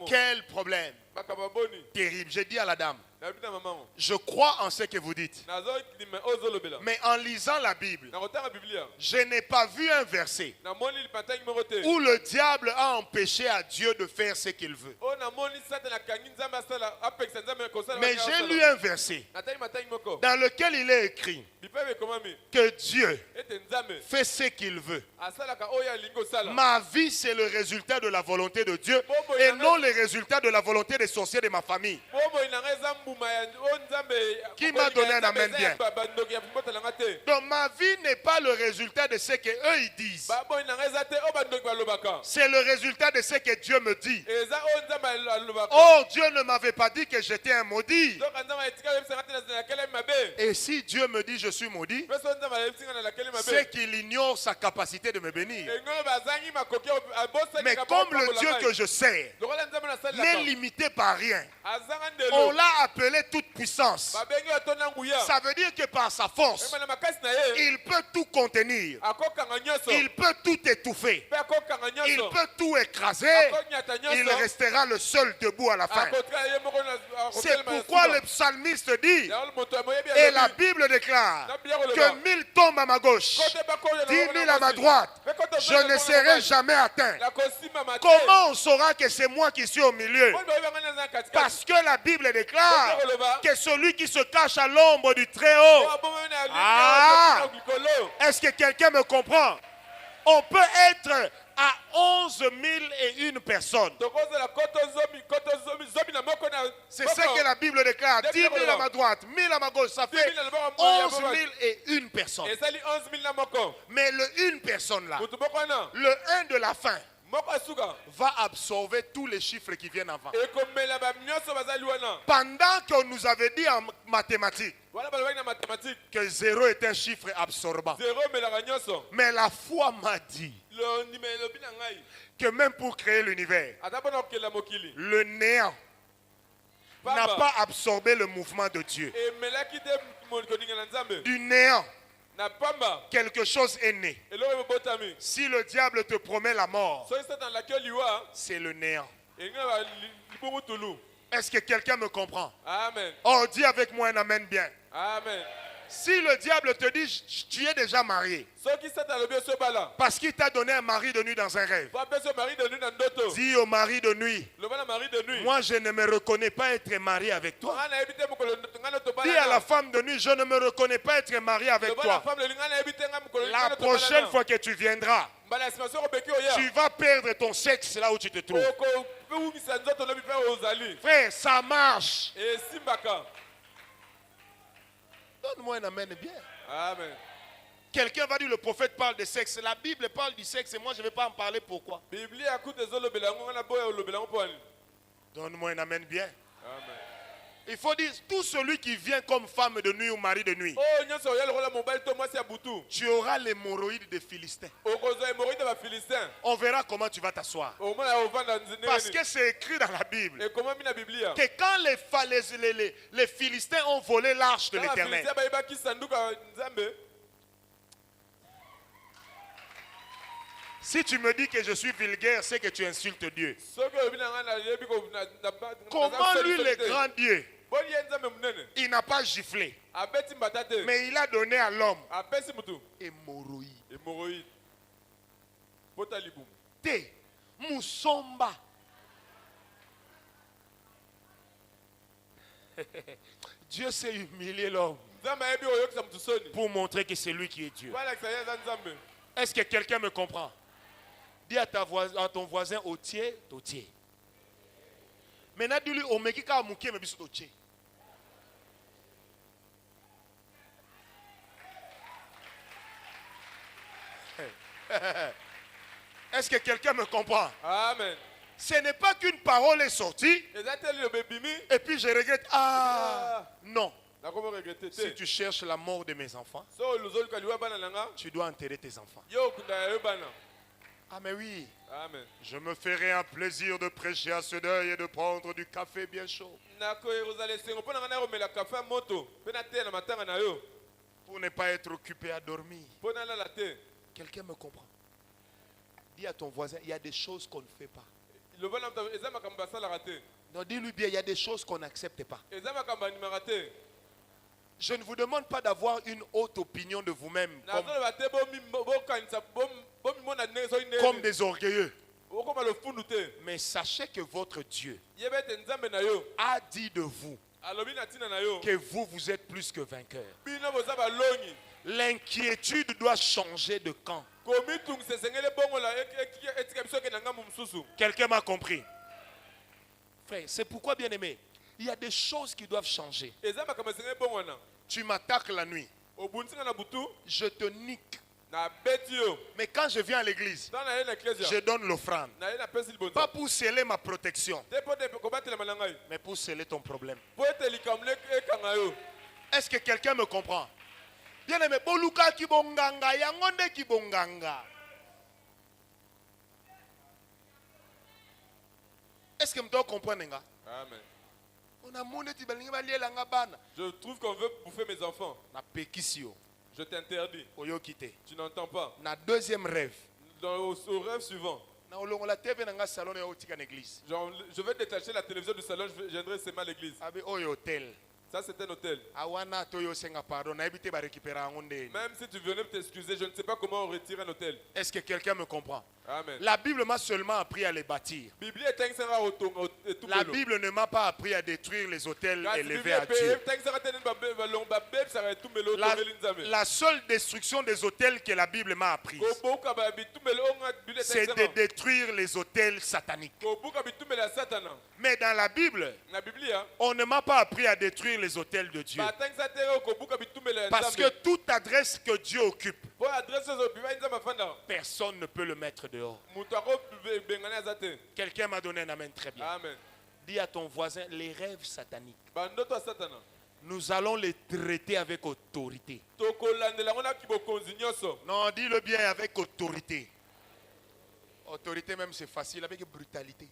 Quel problème? Terrible. J'ai dit à la dame, je crois en ce que vous dites. Mais en lisant la Bible, je n'ai pas vu un verset où le diable a empêché à Dieu de faire ce qu'il veut. Mais j'ai lu un verset dans lequel il est écrit que Dieu fait ce qu'il veut. Ma vie, c'est le résultat de la volonté de Dieu et non le résultat de la volonté des sorciers de ma famille. Qui m'a donné un amen bien? Donc ma vie n'est pas le résultat de ce qu'eux ils disent. C'est le résultat de ce que Dieu me dit. Oh, Dieu ne m'avait pas dit que j'étais un maudit. Et si Dieu me dit je suis maudit, c'est qu'il ignore sa capacité de me bénir. Mais comme le Dieu que je sers n'est limité par rien, on l'a appelé toute puissance. Ça veut dire que par sa force, il peut tout contenir. Il peut tout étouffer. Il peut tout écraser. Il restera le seul debout à la fin. C'est pourquoi le psalmiste dit, et la Bible déclare, que 1000 tombent à ma gauche, 10 000 à ma droite, je ne serai jamais atteint. Comment on saura que c'est moi qui suis au milieu? Parce que la Bible déclare que celui qui se cache à l'ombre du Très-Haut. Est-ce que quelqu'un me comprend? On peut être à 11 001 personnes. C'est ce que la Bible déclare. 10 000 à ma droite, 1000 à ma gauche. Ça fait 11 001 personnes. Mais le une personne là, le 1 de la fin, va absorber tous les chiffres qui viennent avant. Pendant qu'on nous avait dit en mathématiques que 0 est un chiffre absorbant. Mais la foi m'a dit que même pour créer l'univers, le néant n'a pas absorbé le mouvement de Dieu. Du néant, quelque chose est né. Si le diable te promet la mort, c'est le néant. Est-ce que quelqu'un me comprend? Amen. Oh, dis avec moi un amen bien. Amen. Si le diable te dit tu es déjà marié, parce qu'il t'a donné un mari de nuit dans un rêve, dis au mari de nuit, moi je ne me reconnais pas être marié avec toi. Dis à la femme de nuit, je ne me reconnais pas être marié avec toi. La prochaine fois que tu viendras, tu vas perdre ton sexe là où tu te trouves. Frère, ça marche. Donne-moi un amen bien. Amen. Quelqu'un va dire le prophète parle de sexe. La Bible parle du sexe et moi je ne vais pas en parler. Pourquoi? Donne-moi un amen bien. Amen. Il faut dire tout celui qui vient comme femme de nuit ou mari de nuit. Tu auras l'hémorroïde des Philistins. On verra comment tu vas t'asseoir. Parce que c'est écrit dans la Bible que quand les Philistins ont volé l'arche de l'Éternel, si tu me dis que je suis vulgaire, c'est que tu insultes Dieu. Comment lui, le grand Dieu, il n'a pas giflé, mais il a donné à l'homme hémorroïde. Té, Moussomba. Dieu s'est humilié l'homme pour montrer que c'est lui qui est Dieu. Est-ce que quelqu'un me comprend? Dis à ton voisin, Otier, Totier. Maintenant, dis-lui, Omekika Mouké, mais bisou Totier. Est-ce que quelqu'un me comprend? Amen. Ce n'est pas qu'une parole est sortie et puis je regrette. Non. Si tu cherches la mort de mes enfants, tu dois enterrer tes enfants. Ah mais oui. Amen. Je me ferai un plaisir de prêcher à ce deuil et de prendre du café bien chaud. Pour ne pas être occupé à dormir. Quelqu'un me comprend? Dis à ton voisin, il y a des choses qu'on ne fait pas. Non, dis-lui bien, il y a des choses qu'on n'accepte pas. Je ne vous demande pas d'avoir une haute opinion de vous-même comme des orgueilleux. Mais sachez que votre Dieu a dit de vous que vous êtes plus que vainqueurs. L'inquiétude doit changer de camp. Quelqu'un m'a compris? Frère, c'est pourquoi, bien aimé, il y a des choses qui doivent changer. Tu m'attaques la nuit, je te nique. Mais quand je viens à l'église, je donne l'offrande. Pas pour sceller ma protection, mais pour sceller ton problème. Est-ce que quelqu'un me comprend? Bien aimé, Boluka kibonganga, yangonde kibonganga. Est-ce que vous comprenez? Amen. Je trouve qu'on veut bouffer mes enfants. Je t'interdis. Tu n'entends pas. Na deuxième rêve. Au rêve suivant. Je vais détacher la télévision du salon, je viendrai seulement à l'église. Ça, c'est un hôtel. Même si tu venais t'excuser, je ne sais pas comment on retire un hôtel. Est-ce que quelqu'un me comprend? Amen. La Bible m'a seulement appris à les bâtir. La Bible ne m'a pas appris à détruire les hôtels élevés à Dieu. La seule destruction des hôtels que la Bible m'a apprise, c'est de détruire les hôtels sataniques. Mais dans la Bible, on ne m'a pas appris à détruire les hôtels de Dieu. Parce que toute adresse que Dieu occupe, personne ne peut le mettre dehors. Quelqu'un m'a donné un amen très bien. Amen. Dis à ton voisin, les rêves sataniques, nous allons les traiter avec autorité. Non, dis-le bien, avec autorité. Autorité même c'est facile, avec brutalité.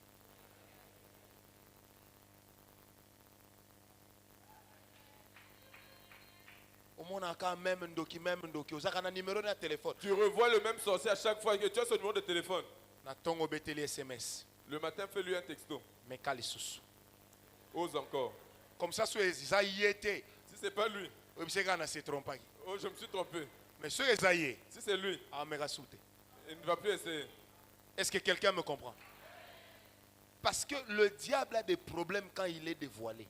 Tu revois le même sorcier à chaque fois que tu as son numéro de téléphone. Le matin, fais-lui un texto. Ose encore. Comme ça, si ce n'est pas lui, oh, je me suis trompé. Mais si c'est lui, il ne va plus essayer. Est-ce que quelqu'un me comprend? Parce que le diable a des problèmes quand il est dévoilé.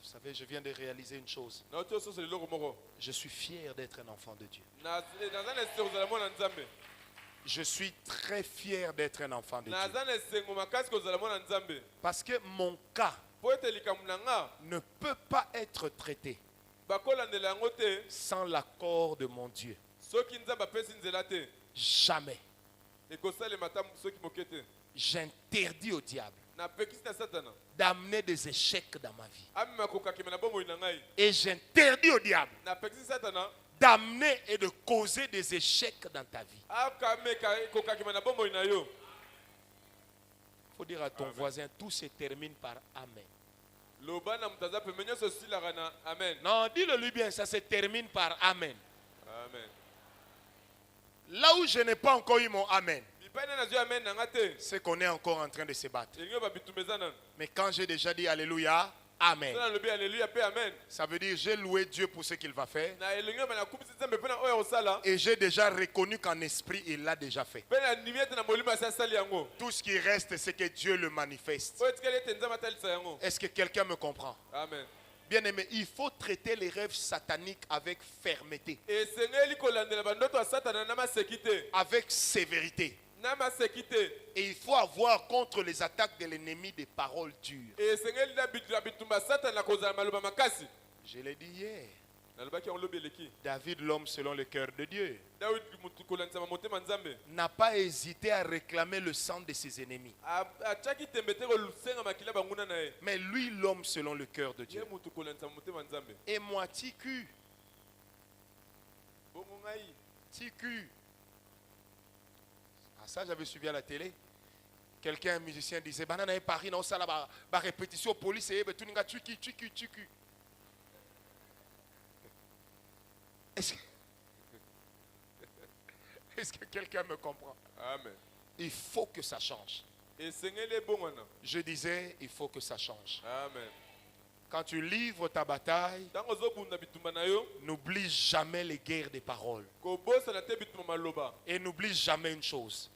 Vous savez, je viens de réaliser une chose. Je suis fier d'être un enfant de Dieu. Je suis très fier d'être un enfant de Dieu. Parce que mon cas ne peut pas être traité sans l'accord de mon Dieu. Jamais. J'interdis au diable d'amener des échecs dans ma vie. Et j'interdis au diable d'amener et de causer des échecs dans ta vie. Il faut dire à ton voisin, tout se termine par Amen. Non, dis-le lui bien, ça se termine par Amen. Amen. Là où je n'ai pas encore eu mon Amen, c'est qu'on est encore en train de se battre. Mais quand j'ai déjà dit Alléluia, Amen, ça veut dire j'ai loué Dieu pour ce qu'il va faire. Et j'ai déjà reconnu qu'en esprit il l'a déjà fait. Tout ce qui reste, c'est que Dieu le manifeste. Est-ce que quelqu'un me comprend? Amen. Bien aimé, il faut traiter les rêves sataniques avec fermeté, avec sévérité. Et il faut avoir contre les attaques de l'ennemi des paroles dures. Je l'ai dit hier. David, l'homme selon le cœur de Dieu, n'a pas hésité à réclamer le sang de ses ennemis. Mais lui, l'homme selon le cœur de Dieu, est moitié cul. Ah, ça, j'avais suivi à la télé. Quelqu'un, un musicien, disait banana et Paris, non, ça là, répétition, police, et tout le monde tuki. Est-ce que quelqu'un me comprend? Amen. Il faut que ça change. Je disais, il faut que ça change. Amen. Quand tu livres ta bataille, n'oublie jamais les guerres des paroles. Et n'oublie jamais une chose.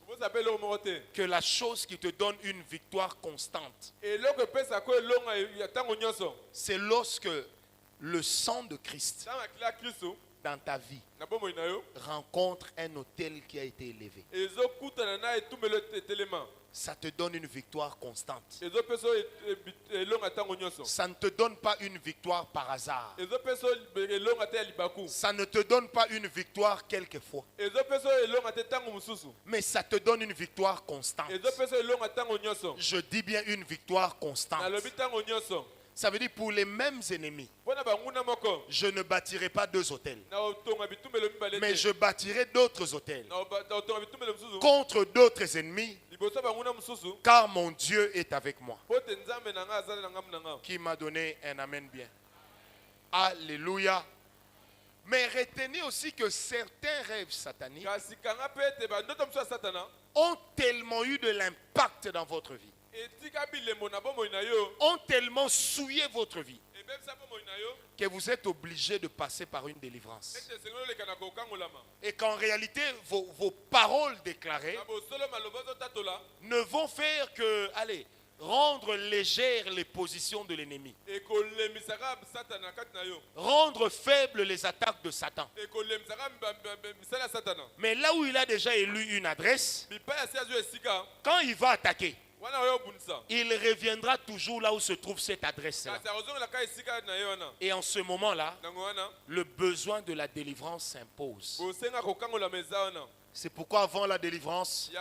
Que la chose qui te donne une victoire constante, c'est lorsque le sang de Christ dans ta vie rencontre un autel qui a été élevé. Ça te donne une victoire constante. Ça ne te donne pas une victoire par hasard. Ça ne te donne pas une victoire quelquefois. Mais ça te donne une victoire constante. Je dis bien une victoire constante. Ça veut dire pour les mêmes ennemis, je ne bâtirai pas 2 hôtels, mais je bâtirai d'autres hôtels contre d'autres ennemis, car mon Dieu est avec moi. Qui m'a donné un amen bien. Alléluia. Mais retenez aussi que certains rêves sataniques ont tellement eu de l'impact dans votre vie, ont tellement souillé votre vie, que vous êtes obligé de passer par une délivrance. Et qu'en réalité, vos paroles déclarées ne vont faire que, rendre légères les positions de l'ennemi, rendre faibles les attaques de Satan. Mais là où il a déjà élu une adresse, quand il va attaquer, il reviendra toujours là où se trouve cette adresse-là. Et en ce moment-là, le besoin de la délivrance s'impose. C'est pourquoi avant la délivrance,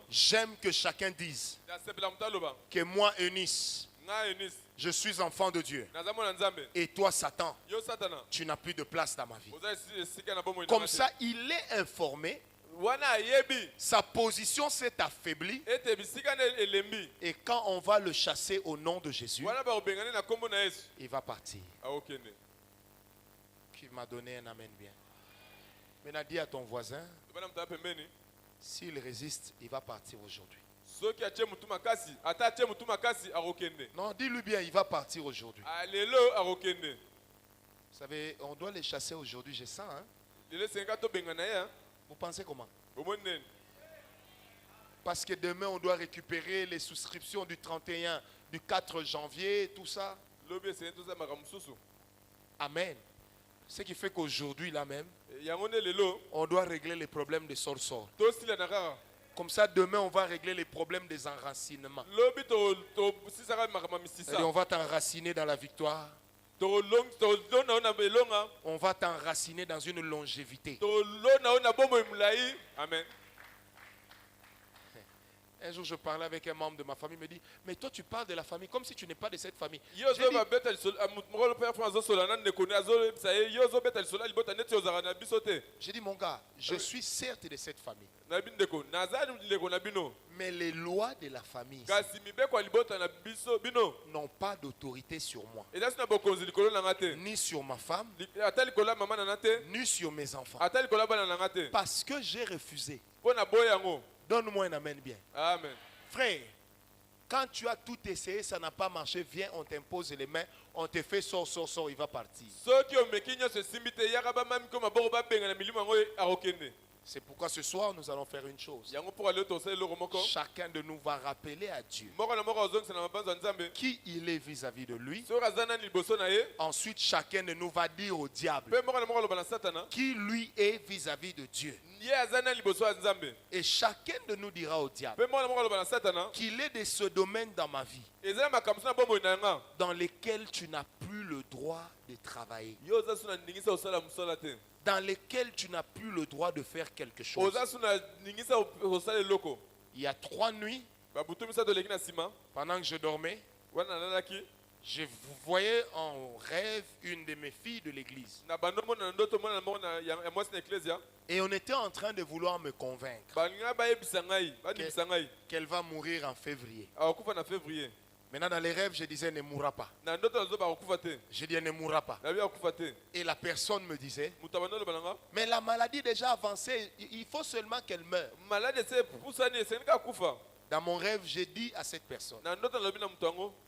j'aime que chacun dise que moi, Eunice, je suis enfant de Dieu. Et toi, Satan, tu n'as plus de place dans ma vie. Comme ça, il est informé. Sa position s'est affaiblie. Et quand on va le chasser au nom de Jésus, il va partir. Qui m'a donné un amen bien. Maintenant, dis à ton voisin, s'il résiste, il va partir aujourd'hui. Non, dis-lui bien, il va partir aujourd'hui. Vous savez, on doit les chasser aujourd'hui, je sens. Vous pensez comment? Parce que demain, on doit récupérer les souscriptions du 31, du 4 janvier, tout ça. Amen. Ce qui fait qu'aujourd'hui, là même, on doit régler les problèmes des sorts. Comme ça, demain, on va régler les problèmes des enracinements. Et on va t'enraciner dans la victoire. On va t'enraciner dans une longévité. Amen. Un jour, je parlais avec un membre de ma famille, il me dit, mais toi, tu parles de la famille comme si tu n'es pas de cette famille. J'ai dit, mon gars, je suis certes de cette famille. Mais les lois de la famille n'ont pas d'autorité sur moi, ni sur ma femme, ni sur mes enfants. Parce que j'ai refusé. Donne-moi un amen bien. Amen. Frère, quand tu as tout essayé, ça n'a pas marché, viens, on t'impose les mains, on te fait sort, il va partir. C'est pourquoi ce soir, nous allons faire une chose. Chacun de nous va rappeler à Dieu qui il est vis-à-vis de lui. Ensuite, chacun de nous va dire au diable qui lui est vis-à-vis de Dieu. Et chacun de nous dira au diable qu'il est de ce domaine dans ma vie dans lesquels tu n'as plus le droit de travailler, dans lesquels tu n'as plus le droit de faire quelque chose. Il y a 3 nuits, pendant que je dormais, Je voyais en rêve une de mes filles de l'église. Et on était en train de vouloir me convaincre qu'elle va mourir en février. Maintenant, dans les rêves, je disais ne mourra pas. Je dis elle ne mourra pas. Et la personne me disait, mais la maladie est déjà avancée, il faut seulement qu'elle meure. Dans mon rêve, j'ai dit à cette personne,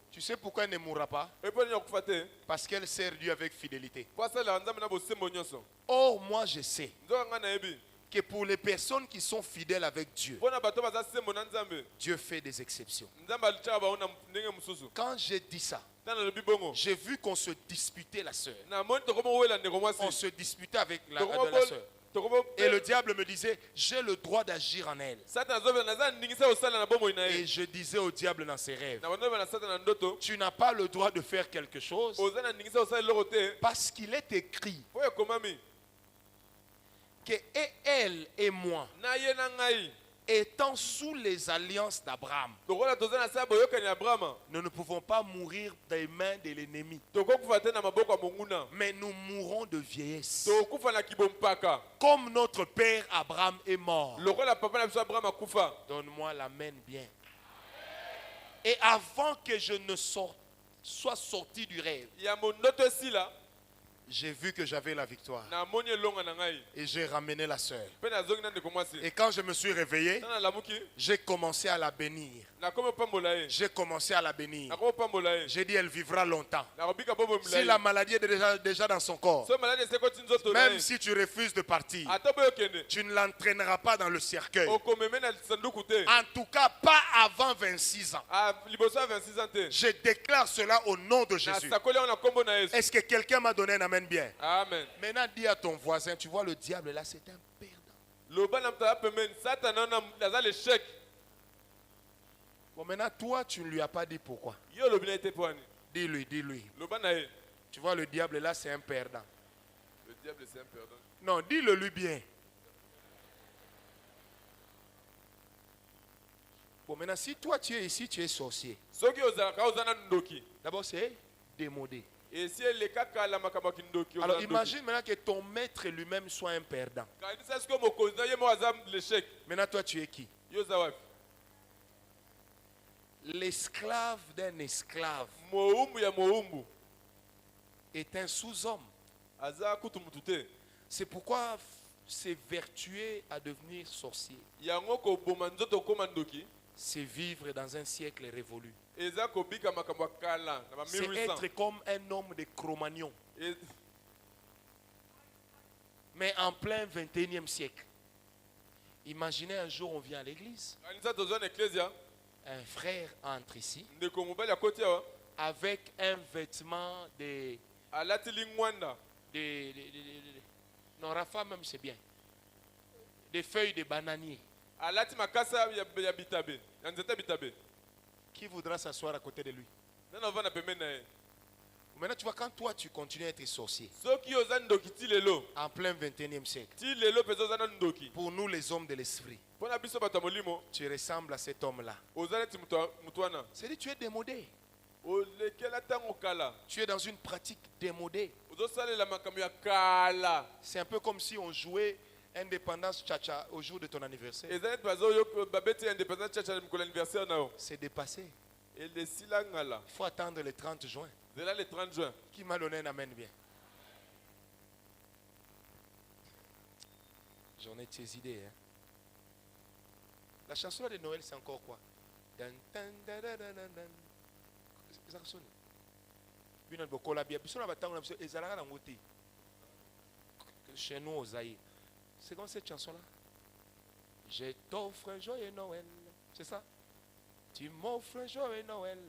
tu sais pourquoi elle ne mourra pas? Parce qu'elle sert Dieu avec fidélité. Or, moi je sais que pour les personnes qui sont fidèles avec Dieu, Dieu fait des exceptions. Quand j'ai dit ça, j'ai vu qu'on se disputait la sœur. On se disputait avec la sœur. Et le diable me disait, j'ai le droit d'agir en elle. Et je disais au diable dans ses rêves, tu n'as pas le droit de faire quelque chose parce qu'il est écrit que et elle et moi, étant sous les alliances d'Abraham, nous ne pouvons pas mourir des mains de l'ennemi, mais nous mourrons de vieillesse, comme notre père Abraham est mort. Donne-moi la main bien. Et avant que je ne sois sorti du rêve, j'ai vu que j'avais la victoire. Et j'ai ramené la sœur. Et quand je me suis réveillé, j'ai commencé à la bénir. J'ai commencé à la bénir. J'ai dit, elle vivra longtemps. Si la maladie est déjà dans son corps, même si tu refuses de partir, tu ne l'entraîneras pas dans le cercueil. En tout cas, pas avant 26 ans. Je déclare cela au nom de Jésus. Est-ce que quelqu'un m'a donné un amen bien? Amen. Maintenant, dis à ton voisin, tu vois le diable là, c'est un perdant. Bon, maintenant, toi, tu ne lui as pas dit pourquoi. Dis-lui. Tu vois, le diable là, c'est un perdant. Le diable, c'est un perdant. Non, dis-le lui bien. Bon, maintenant, si toi, tu es ici, tu es sorcier. D'abord, c'est démodé. Alors, imagine maintenant que ton maître lui-même soit un perdant. Maintenant, toi, tu es qui? L'esclave d'un esclave est un sous-homme. C'est pourquoi c'est vertueux à devenir sorcier. C'est vivre dans un siècle révolu. C'est être comme un homme de Cro-Magnon. Mais en plein 21e siècle. Imaginez un jour on vient à l'église. Un frère entre ici avec un vêtement de... Non, Rafa même c'est bien. Des feuilles de bananier. Qui voudra s'asseoir à côté de lui? Maintenant, tu vois, quand toi tu continues à être sorcier en plein 21e siècle, pour nous les hommes de l'esprit, tu ressembles à cet homme-là. C'est-à-dire tu es démodé. Tu es dans une pratique démodée. C'est un peu comme si on jouait indépendance tcha-tcha au jour de ton anniversaire. C'est dépassé. Il faut attendre le 30 juin. Qui m'a donné un amen bien? J'en ai de ces idées. Hein? La chanson de Noël, c'est encore quoi? Chez nous, aux Zaïre. C'est comme cette chanson-là. Je t'offre un joyeux Noël. C'est ça? Tu m'offres un joyeux Noël.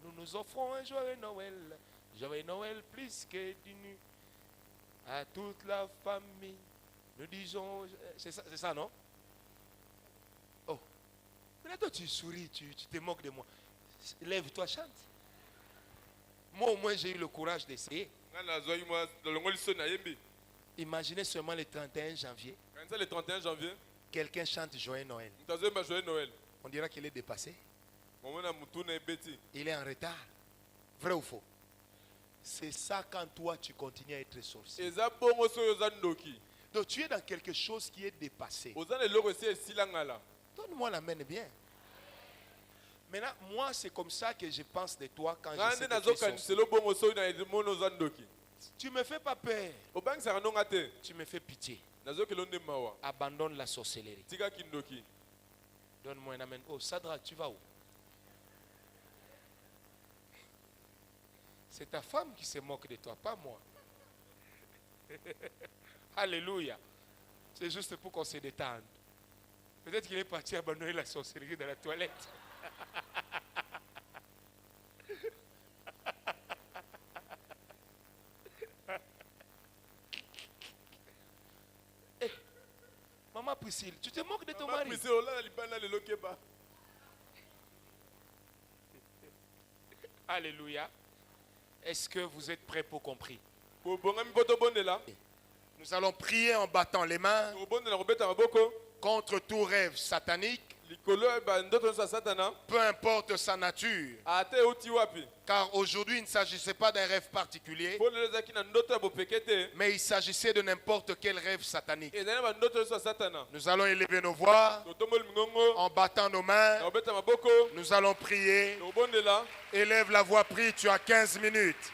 Nous nous offrons un joyeux Noël. Joyeux Noël plus que du nu. À toute la famille. Nous disons... C'est ça, non? Oh. Mais là, toi, tu souris, tu te moques de moi. Lève-toi, chante. Moi, au moins, j'ai eu le courage d'essayer. Imaginez seulement le 31 janvier. Le 31 janvier, quelqu'un chante Joyeux Noël. On dira qu'il est dépassé. Il est en retard. Vrai ou faux? C'est ça quand toi tu continues à être sorcier. eza bongo soyo oza ndoki. Donc tu es dans quelque chose qui est dépassé. Oza na eloko esi esila ngala. Donne-moi la main bien. Maintenant, moi, c'est comme ça que je pense de toi quand je sais que tu es sorcier. Tu me fais pas peur. Tu me fais pitié. Abandonne la sorcellerie. Donne-moi un amen. Oh, Sadrak, tu vas où? C'est ta femme qui se moque de toi, pas moi. Alléluia. C'est juste pour qu'on se détende. Peut-être qu'il est parti abandonner la sorcellerie dans la toilette. Hey, Maman Priscille, tu te moques de ton mari? Alléluia. Est-ce que vous êtes prêts pour compris? Nous allons prier en battant les mains contre tout rêve satanique, peu importe sa nature. Car aujourd'hui, il ne s'agissait pas d'un rêve particulier, mais il s'agissait de n'importe quel rêve satanique. Nous allons élever nos voix en battant nos mains. Nous allons prier. Élève la voix, prie, tu as 15 minutes.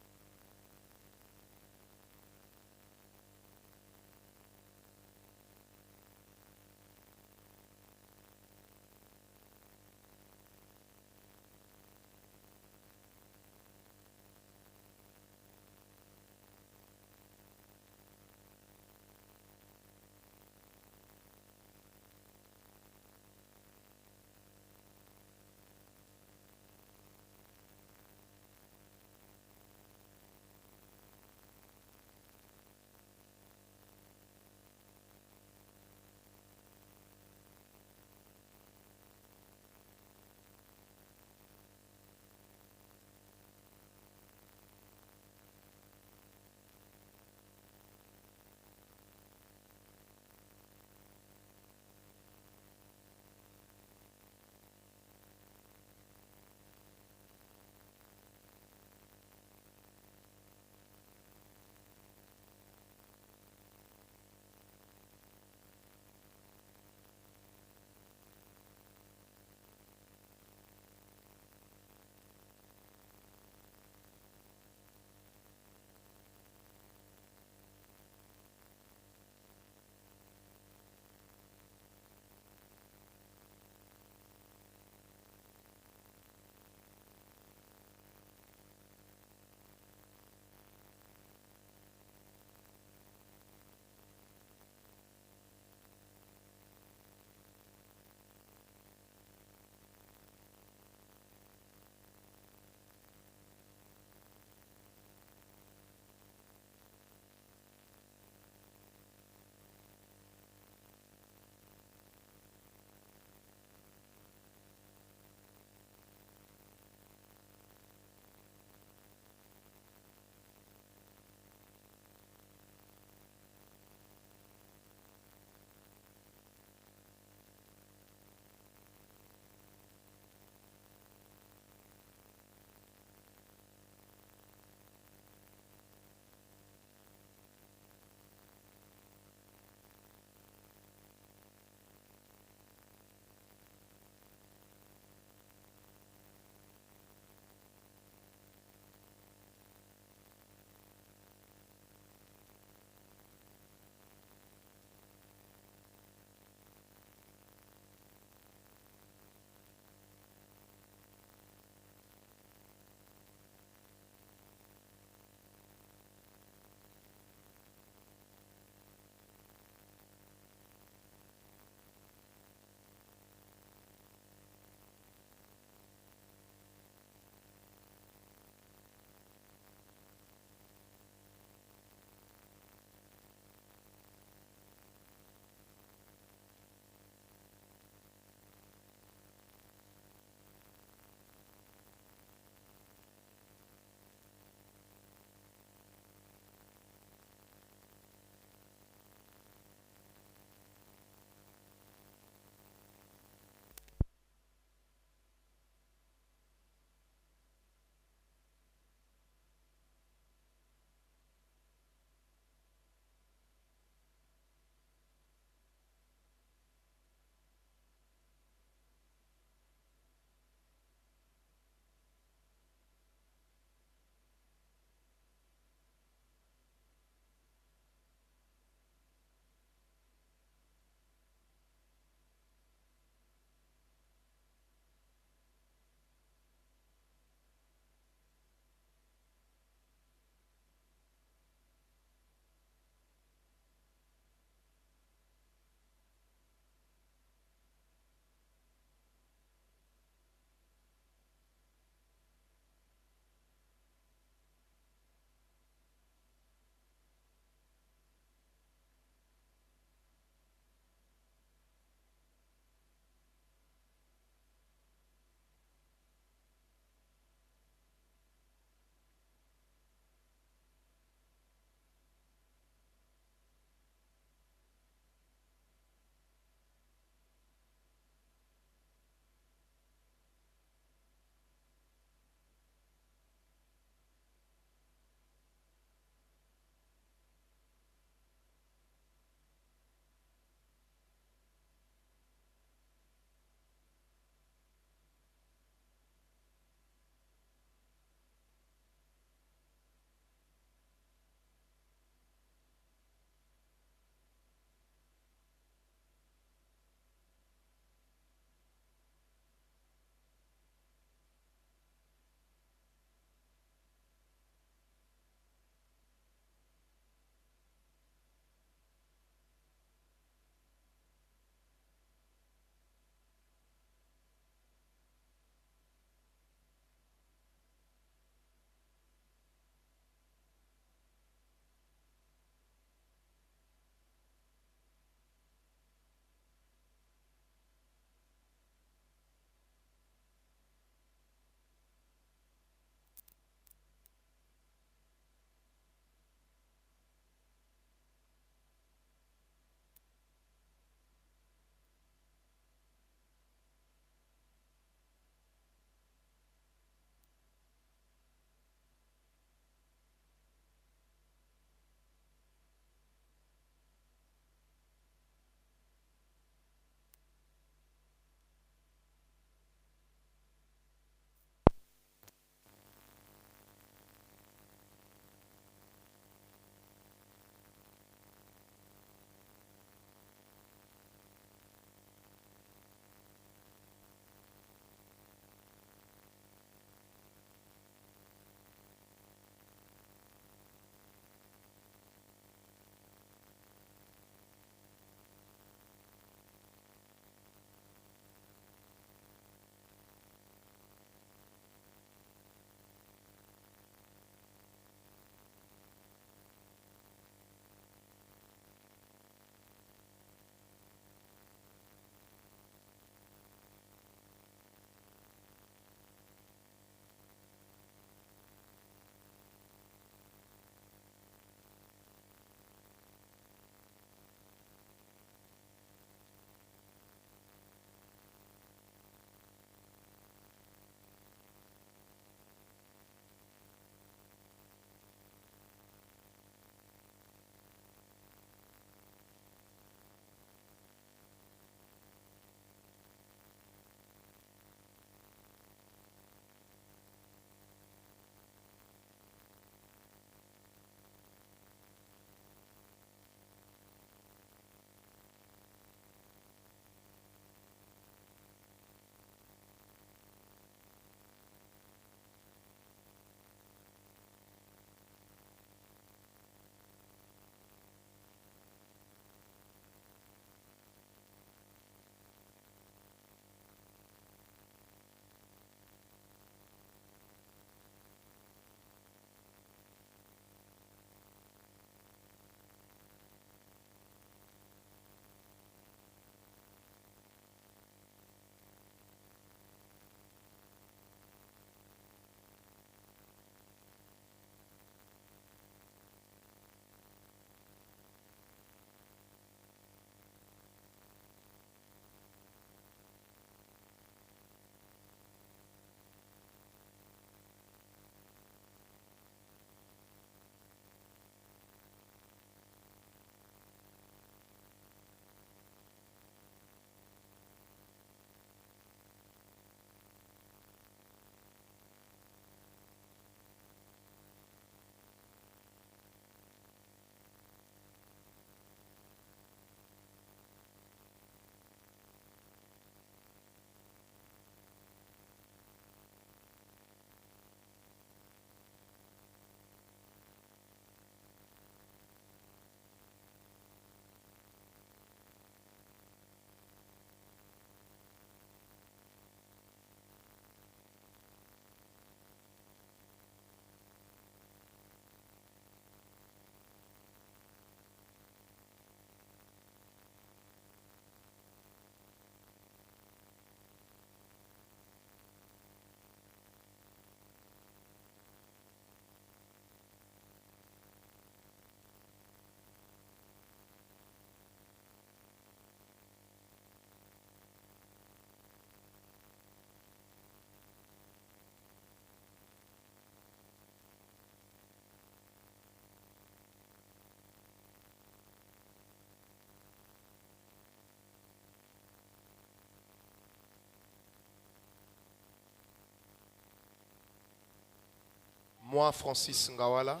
Moi, Francis Ngawala.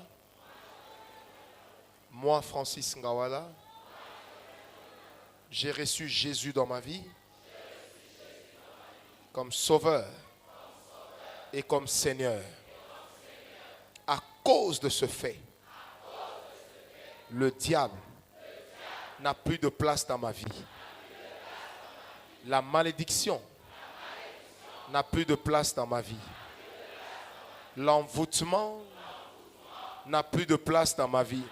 Moi, Francis Ngawala. J'ai reçu Jésus dans ma vie comme sauveur et comme Seigneur. À cause de ce fait, le diable n'a plus de place dans ma vie. La malédiction n'a plus de place dans ma vie. L'envoûtement n'a plus de place dans ma vie.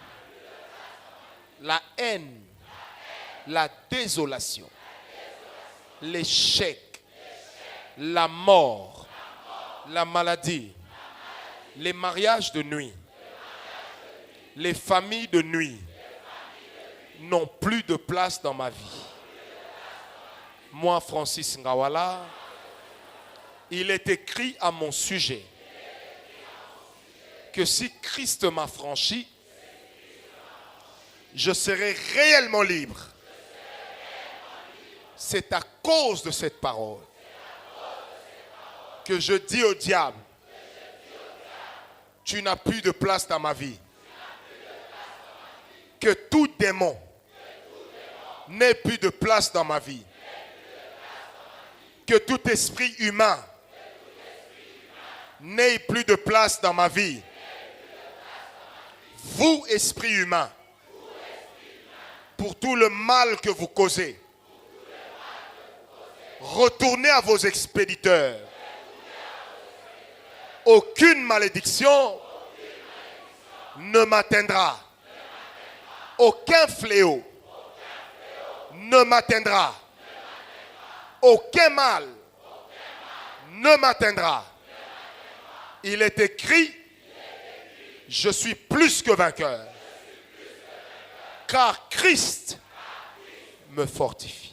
La haine, la désolation, l'échec, la mort, la maladie, les mariages de nuit, les familles de nuit n'ont plus de place dans ma vie. Moi, Francis Ngawala, il est écrit à mon sujet que si Christ m'a franchi, je serai réellement libre. C'est à cause de cette parole que je dis au diable, tu n'as plus de place dans ma vie. Que tout démon n'ait plus de place dans ma vie. Que tout esprit humain n'ait plus de place dans ma vie. Vous, esprit humain, pour tout le mal que vous causez, retournez à vos expéditeurs. Aucune malédiction ne m'atteindra. Aucun fléau ne m'atteindra. Aucun mal ne m'atteindra. Il est écrit, je suis plus que vainqueur. Car Christ me fortifie.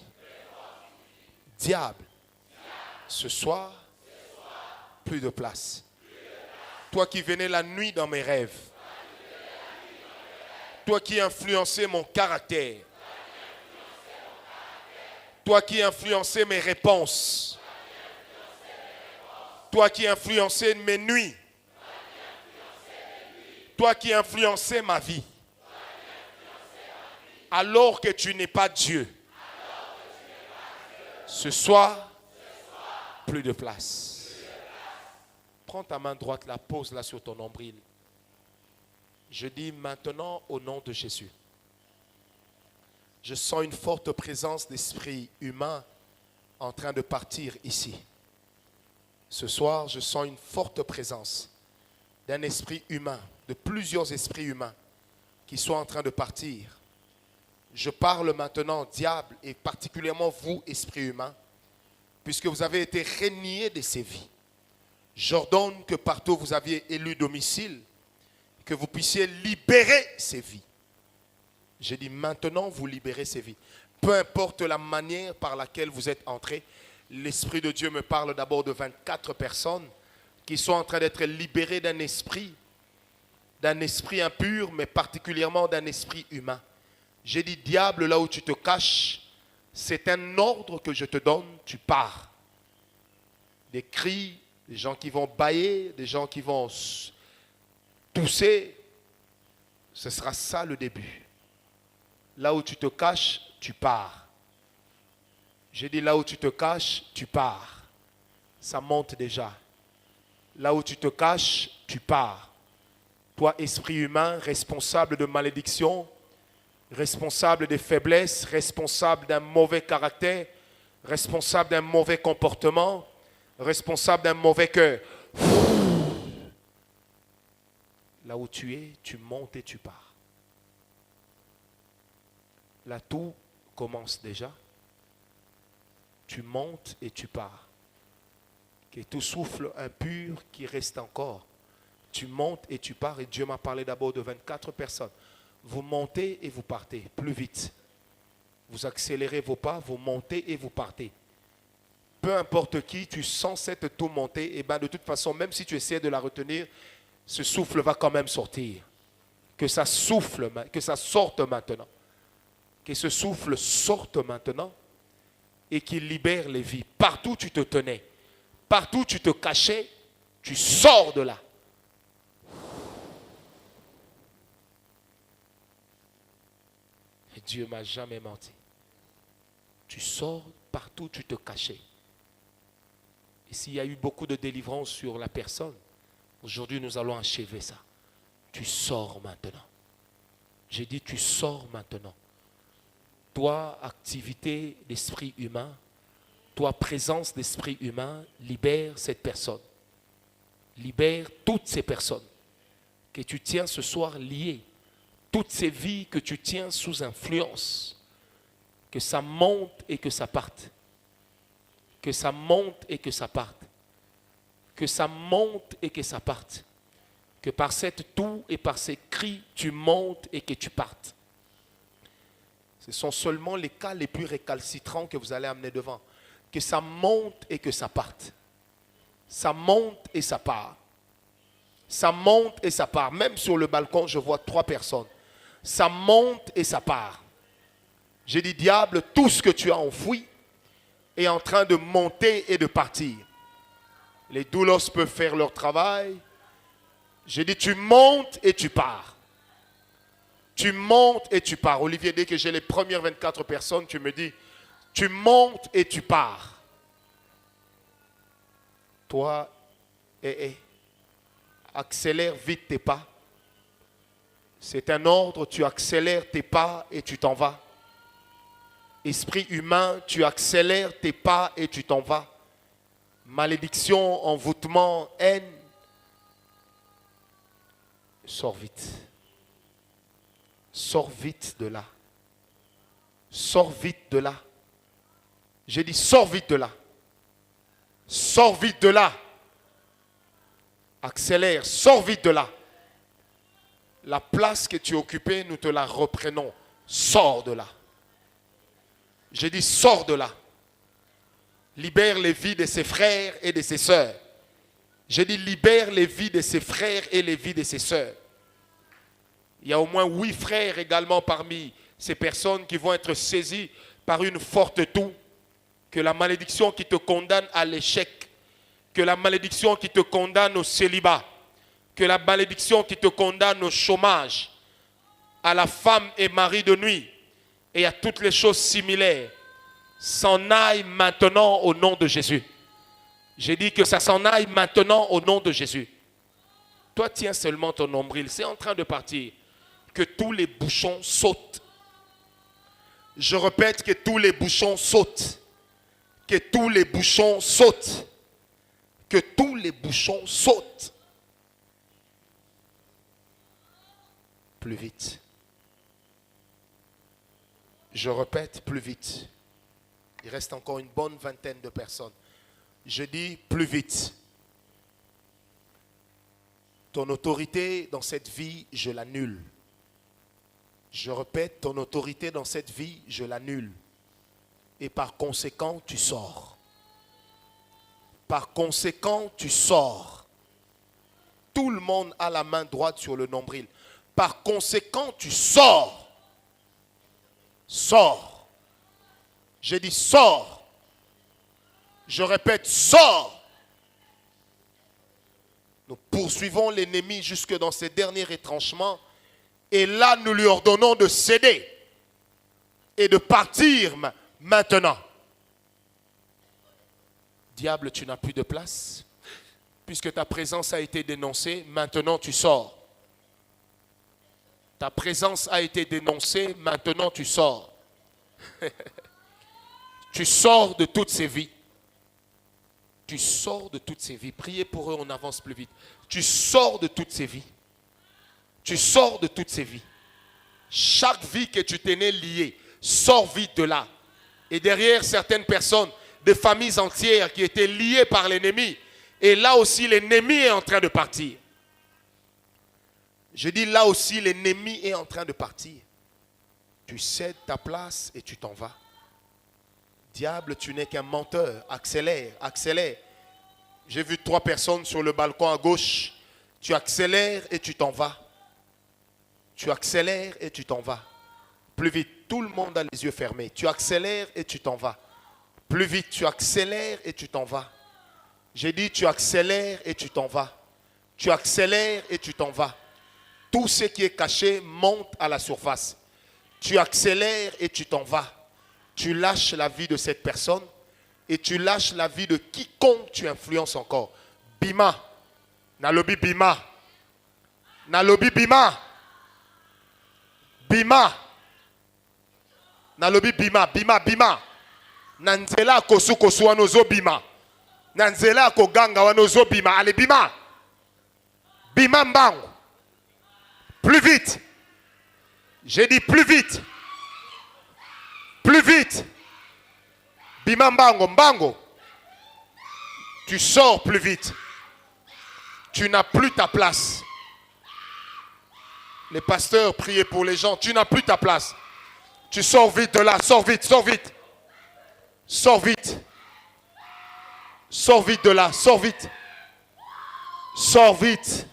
Diable, ce soir, plus de place. Toi qui venais la nuit dans mes rêves. Toi qui influençais mon caractère. Toi qui influençais mes réponses. Toi qui influençais mes nuits. Toi qui influençais ma vie. Alors que tu n'es pas Dieu. Ce soir, plus de place. Prends ta main droite, la pose-la sur ton nombril. Je dis maintenant au nom de Jésus. Je sens une forte présence d'esprit humain en train de partir ici. Ce soir, je sens une forte présence d'un esprit humain, de plusieurs esprits humains qui sont en train de partir. Je parle maintenant, diable, et particulièrement vous, esprits humains, puisque vous avez été reniés de ces vies. J'ordonne que partout où vous aviez élu domicile, que vous puissiez libérer ces vies. Je dis maintenant, vous libérez ces vies. Peu importe la manière par laquelle vous êtes entrés, l'Esprit de Dieu me parle d'abord de 24 personnes qui sont en train d'être libérées d'un esprit impur, mais particulièrement d'un esprit humain. J'ai dit, diable, là où tu te caches, c'est un ordre que je te donne, tu pars. Des cris, des gens qui vont bâiller, des gens qui vont tousser, ce sera ça le début. Là où tu te caches, tu pars. J'ai dit là où tu te caches, tu pars. Ça monte déjà. Là où tu te caches, tu pars. Toi, esprit humain, responsable de malédiction, responsable de faiblesse, responsable d'un mauvais caractère, responsable d'un mauvais comportement, responsable d'un mauvais cœur. Là où tu es, tu montes et tu pars. Là, tout commence déjà. Tu montes et tu pars. Que tout souffle impur qui reste encore. Tu montes et tu pars. Et Dieu m'a parlé d'abord de 24 personnes. Vous montez et vous partez plus vite. Vous accélérez vos pas, vous montez et vous partez. Peu importe qui, tu sens cette toux monter, et bien de toute façon, même si tu essaies de la retenir, ce souffle va quand même sortir. Que ça souffle, que ça sorte maintenant. Que ce souffle sorte maintenant et qu'il libère les vies. Partout où tu te tenais, partout où tu te cachais, tu sors de là. Dieu ne m'a jamais menti. Tu sors partout où tu te cachais. Et s'il y a eu beaucoup de délivrance sur la personne, aujourd'hui nous allons achever ça. Tu sors maintenant. J'ai dit tu sors maintenant. Toi, activité d'esprit humain, toi, présence d'esprit humain, libère cette personne. Libère toutes ces personnes que tu tiens ce soir liées. Toutes ces vies que tu tiens sous influence. Que ça monte et que ça parte. Que ça monte et que ça parte. Que ça monte et que ça parte. Que par cette toux et par ces cris, tu montes et que tu partes. Ce sont seulement les cas les plus récalcitrants que vous allez amener devant. Que ça monte et que ça parte. Ça monte et ça part. Ça monte et ça part. Même sur le balcon, je vois 3 personnes. Ça monte et ça part. J'ai dit, diable, tout ce que tu as enfoui est en train de monter et de partir. Les doulos peuvent faire leur travail. J'ai dit, tu montes et tu pars. Tu montes et tu pars. Olivier, dès que j'ai les premières 24 personnes, tu me dis, tu montes et tu pars. Toi, accélère vite tes pas. C'est un ordre, tu accélères tes pas et tu t'en vas. Esprit humain, tu accélères tes pas et tu t'en vas. Malédiction, envoûtement, haine. Sors vite. Sors vite de là. Sors vite de là. J'ai dit, sors vite de là. Sors vite de là. Accélère, sors vite de là. La place que tu occupais, nous te la reprenons. Sors de là. J'ai dit, sors de là. Libère les vies de ses frères et de ses sœurs. J'ai dit, libère les vies de ses frères et les vies de ses sœurs. Il y a au moins 8 frères également parmi ces personnes qui vont être saisies par une forte toux. Que la malédiction qui te condamne à l'échec, que la malédiction qui te condamne au célibat, que la malédiction qui te condamne au chômage, à la femme et mari de nuit, et à toutes les choses similaires, s'en aille maintenant au nom de Jésus. J'ai dit que ça s'en aille maintenant au nom de Jésus. Toi, tiens seulement ton nombril, c'est en train de partir. Que tous les bouchons sautent. Je répète que tous les bouchons sautent. Que tous les bouchons sautent. Que tous les bouchons sautent. Plus vite. Je répète, plus vite. Il reste encore une bonne vingtaine de personnes. Je dis plus vite. Ton autorité dans cette vie, je l'annule. Je répète, ton autorité dans cette vie, je l'annule. Et par conséquent, tu sors. Par conséquent, tu sors. Tout le monde a la main droite sur le nombril. Par conséquent, tu sors. Sors. J'ai dit sors. Je répète, sors. Nous poursuivons l'ennemi jusque dans ses derniers retranchements. Et là, nous lui ordonnons de céder et de partir maintenant. Diable, tu n'as plus de place. Puisque ta présence a été dénoncée, maintenant tu sors. Ta présence a été dénoncée, maintenant tu sors. Tu sors de toutes ces vies. Tu sors de toutes ces vies. Priez pour eux, on avance plus vite. Tu sors de toutes ces vies. Tu sors de toutes ces vies. Chaque vie que tu t'es liée, sors vite de là. Et derrière certaines personnes, des familles entières qui étaient liées par l'ennemi. Et là aussi, l'ennemi est en train de partir. Je dis là aussi, l'ennemi est en train de partir. Tu cèdes ta place et tu t'en vas. Diable, tu n'es qu'un menteur. Accélère, accélère. J'ai vu 3 personnes sur le balcon à gauche. Tu accélères et tu t'en vas. Tu accélères et tu t'en vas. Plus vite, tout le monde a les yeux fermés. Tu accélères et tu t'en vas. Plus vite, tu accélères et tu t'en vas. J'ai dit, tu accélères et tu t'en vas. Tu accélères et tu t'en vas. Tout ce qui est caché monte à la surface. tu accélères et tu t'en vas. Tu lâches la vie de cette personne et tu lâches la vie de quiconque tu influences encore. Bima. Nalobi bima. Nalobi bima. Bima. Nalobi bima. Bima bima. Nanzela kosu kosu wanozo bima. Nanzela koganga wanozo bima. Allez bima. Bima mbango. Plus vite. J'ai dit plus vite. Plus vite. Bima mbango. Mbango. Tu sors plus vite. Tu n'as plus ta place. Les pasteurs priaient pour les gens. Tu n'as plus ta place. Tu sors vite de là. Sors vite, sors vite. Sors vite. Sors vite de là. Sors vite. Sors vite.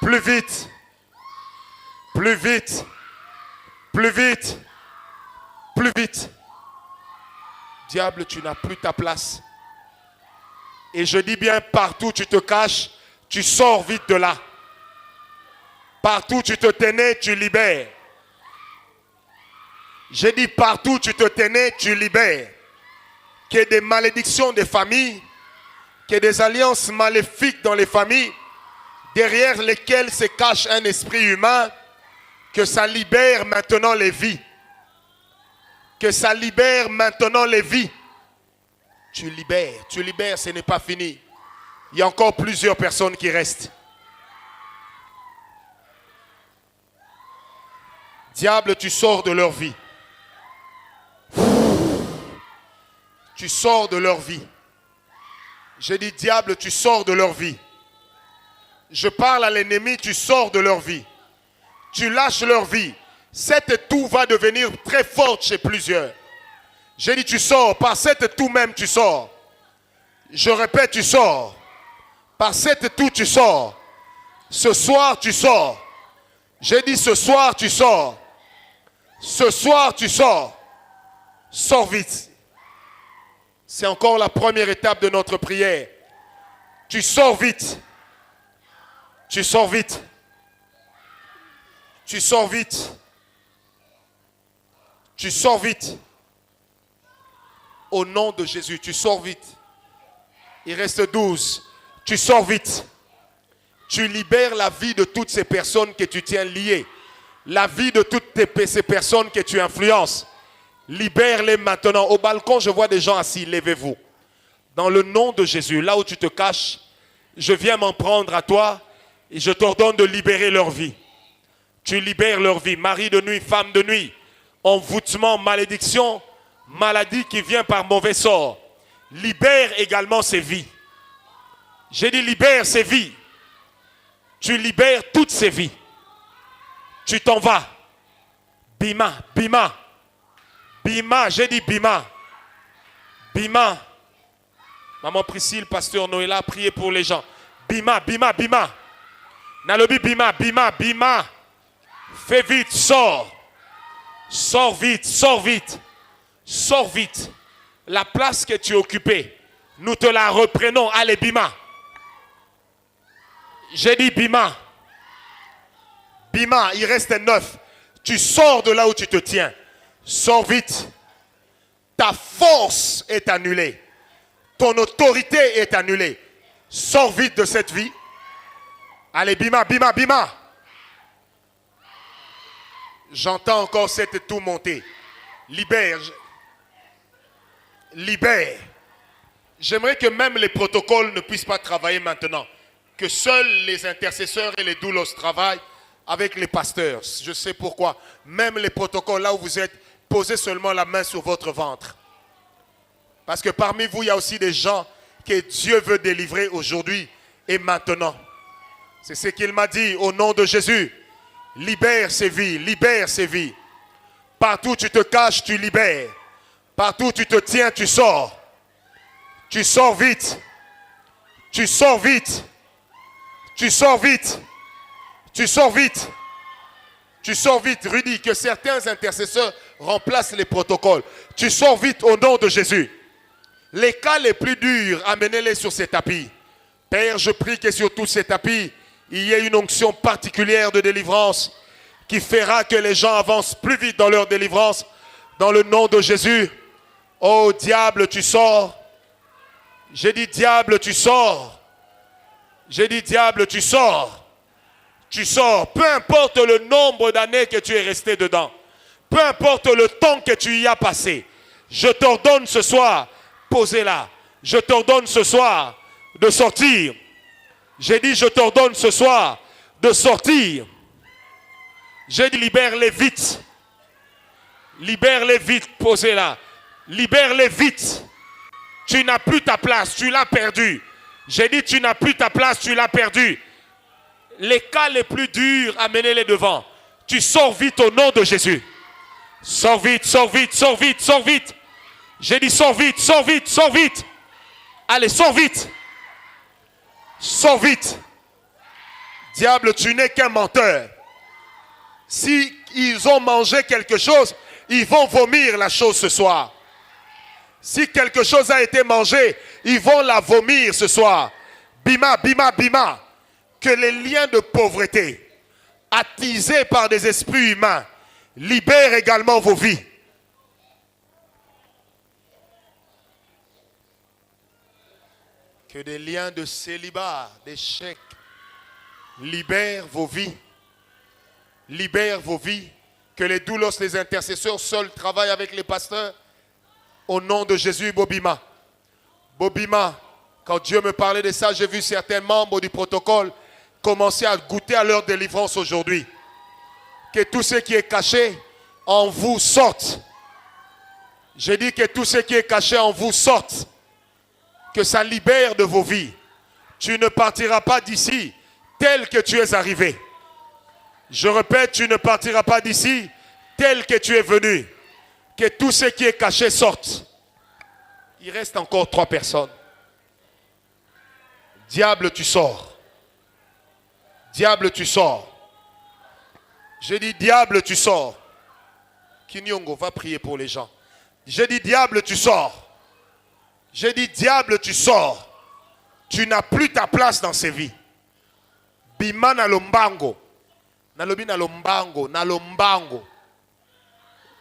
Plus vite. Plus vite. Plus vite. Plus vite. Diable, tu n'as plus ta place. Et je dis bien, partout tu te caches, tu sors vite de là. Partout tu te tenais, tu libères. J'ai dit partout tu te tenais, tu libères. Qu'il y ait des malédictions des familles, qu'il y ait des alliances maléfiques dans les familles, derrière lesquelles se cache un esprit humain, que ça libère maintenant les vies. Que ça libère maintenant les vies. Tu libères, ce n'est pas fini. Il y a encore plusieurs personnes qui restent. Diable, tu sors de leur vie. Tu sors de leur vie. J'ai dit, diable, tu sors de leur vie. Je parle à l'ennemi, tu sors de leur vie. Tu lâches leur vie. Cette toux va devenir très forte chez plusieurs. J'ai dit, tu sors. Par cette toux même, tu sors. Je répète, tu sors. Par cette toux, tu sors. Ce soir, tu sors. J'ai dit, ce soir, tu sors. Ce soir, tu sors. Sors vite. C'est encore la première étape de notre prière. Tu sors vite. Tu sors vite. Tu sors vite. Tu sors vite. Au nom de Jésus, tu sors vite. Il reste 12. Tu sors vite. Tu libères la vie de toutes ces personnes que tu tiens liées. La vie de toutes ces personnes que tu influences. Libère-les maintenant. Au balcon, je vois des gens assis. Levez-vous. Dans le nom de Jésus, là où tu te caches, je viens m'en prendre à toi et je t'ordonne de libérer leur vie. Tu libères leur vie. Mari de nuit, femme de nuit. Envoûtement, malédiction, maladie qui vient par mauvais sort. Libère également ces vies. J'ai dit libère ces vies. Tu libères toutes ces vies. Tu t'en vas. Bima, bima. Bima, j'ai dit bima. Bima. Maman Priscille, pasteur Noëlla, priez pour les gens. Bima, bima, bima. Nalobi bima, bima, bima. Fais vite, sors. Sors vite, sors vite. Sors vite. La place que tu occupais, nous te la reprenons. Allez, bima. J'ai dit bima. Bima, il reste 9. Tu sors de là où tu te tiens. Sors vite. Ta force est annulée. Ton autorité est annulée. Sors vite de cette vie. Allez, bima, bima, bima. J'entends encore cette toux monter. Libère. Libère. J'aimerais que même les protocoles ne puissent pas travailler maintenant. Que seuls les intercesseurs et les doulos travaillent avec les pasteurs. Je sais pourquoi. Même les protocoles, là où vous êtes, posez seulement la main sur votre ventre. Parce que parmi vous, il y a aussi des gens que Dieu veut délivrer aujourd'hui et maintenant. C'est ce qu'il m'a dit au nom de Jésus. Libère ces vies, libère ces vies. Partout où tu te caches, tu libères. Partout où tu te tiens, tu sors. Tu sors vite. Tu sors vite. Tu sors vite. Tu sors vite. Tu sors vite. Rudy, que certains intercesseurs remplacent les protocoles. Tu sors vite au nom de Jésus. Les cas les plus durs, amenez-les sur ces tapis. Père, je prie que sur tous ces tapis, il y ait une onction particulière de délivrance. qui fera que les gens avancent plus vite dans leur délivrance. Dans le nom de Jésus. Oh diable, tu sors. J'ai dit diable, tu sors. J'ai dit diable, tu sors. Tu sors. Peu importe le nombre d'années que tu es resté dedans. Peu importe le temps que tu y as passé. Je t'ordonne ce soir, posez-la. Je t'ordonne ce soir de sortir. J'ai dit je t'ordonne ce soir de sortir. J'ai dit libère-les vite. Libère-les vite, posez-la. Libère-les vite. Tu n'as plus ta place, tu l'as perdue. J'ai dit tu n'as plus ta place, tu l'as perdue. Les cas les plus durs, amenez-les devant. Tu sors vite au nom de Jésus. Sors vite, sors vite, sors vite, sors vite. J'ai dit sors vite, sors vite, sors vite. Allez, sors vite. Sors vite. Diable, tu n'es qu'un menteur. Si ils ont mangé quelque chose, ils vont vomir la chose ce soir. Si quelque chose a été mangé, ils vont la vomir ce soir. Bima, bima, bima. Que les liens de pauvreté, attisés par des esprits humains, libèrent également vos vies. Que des liens de célibat, d'échec, libèrent vos vies. Libèrent vos vies. Que les doulos, les intercesseurs seuls travaillent avec les pasteurs. Au nom de Jésus, Bobima. Bobima, quand Dieu me parlait de ça, j'ai vu certains membres du protocole commencer à goûter à leur délivrance aujourd'hui. Que tout ce qui est caché en vous sorte. J'ai dit que tout ce qui est caché en vous sorte. Que ça libère de vos vies. Tu ne partiras pas d'ici tel que tu es arrivé. Je répète, tu ne partiras pas d'ici tel que tu es venu. Que tout ce qui est caché sorte. Il reste encore 3 personnes. Diable, tu sors. Diable, tu sors. J'ai dit, diable, tu sors. Kinyongo, va prier pour les gens. J'ai dit, diable, tu sors. J'ai dit, diable, tu sors. Tu n'as plus ta place dans ces vies. Bima na lombango. Nalobi na lombango. Na lombango.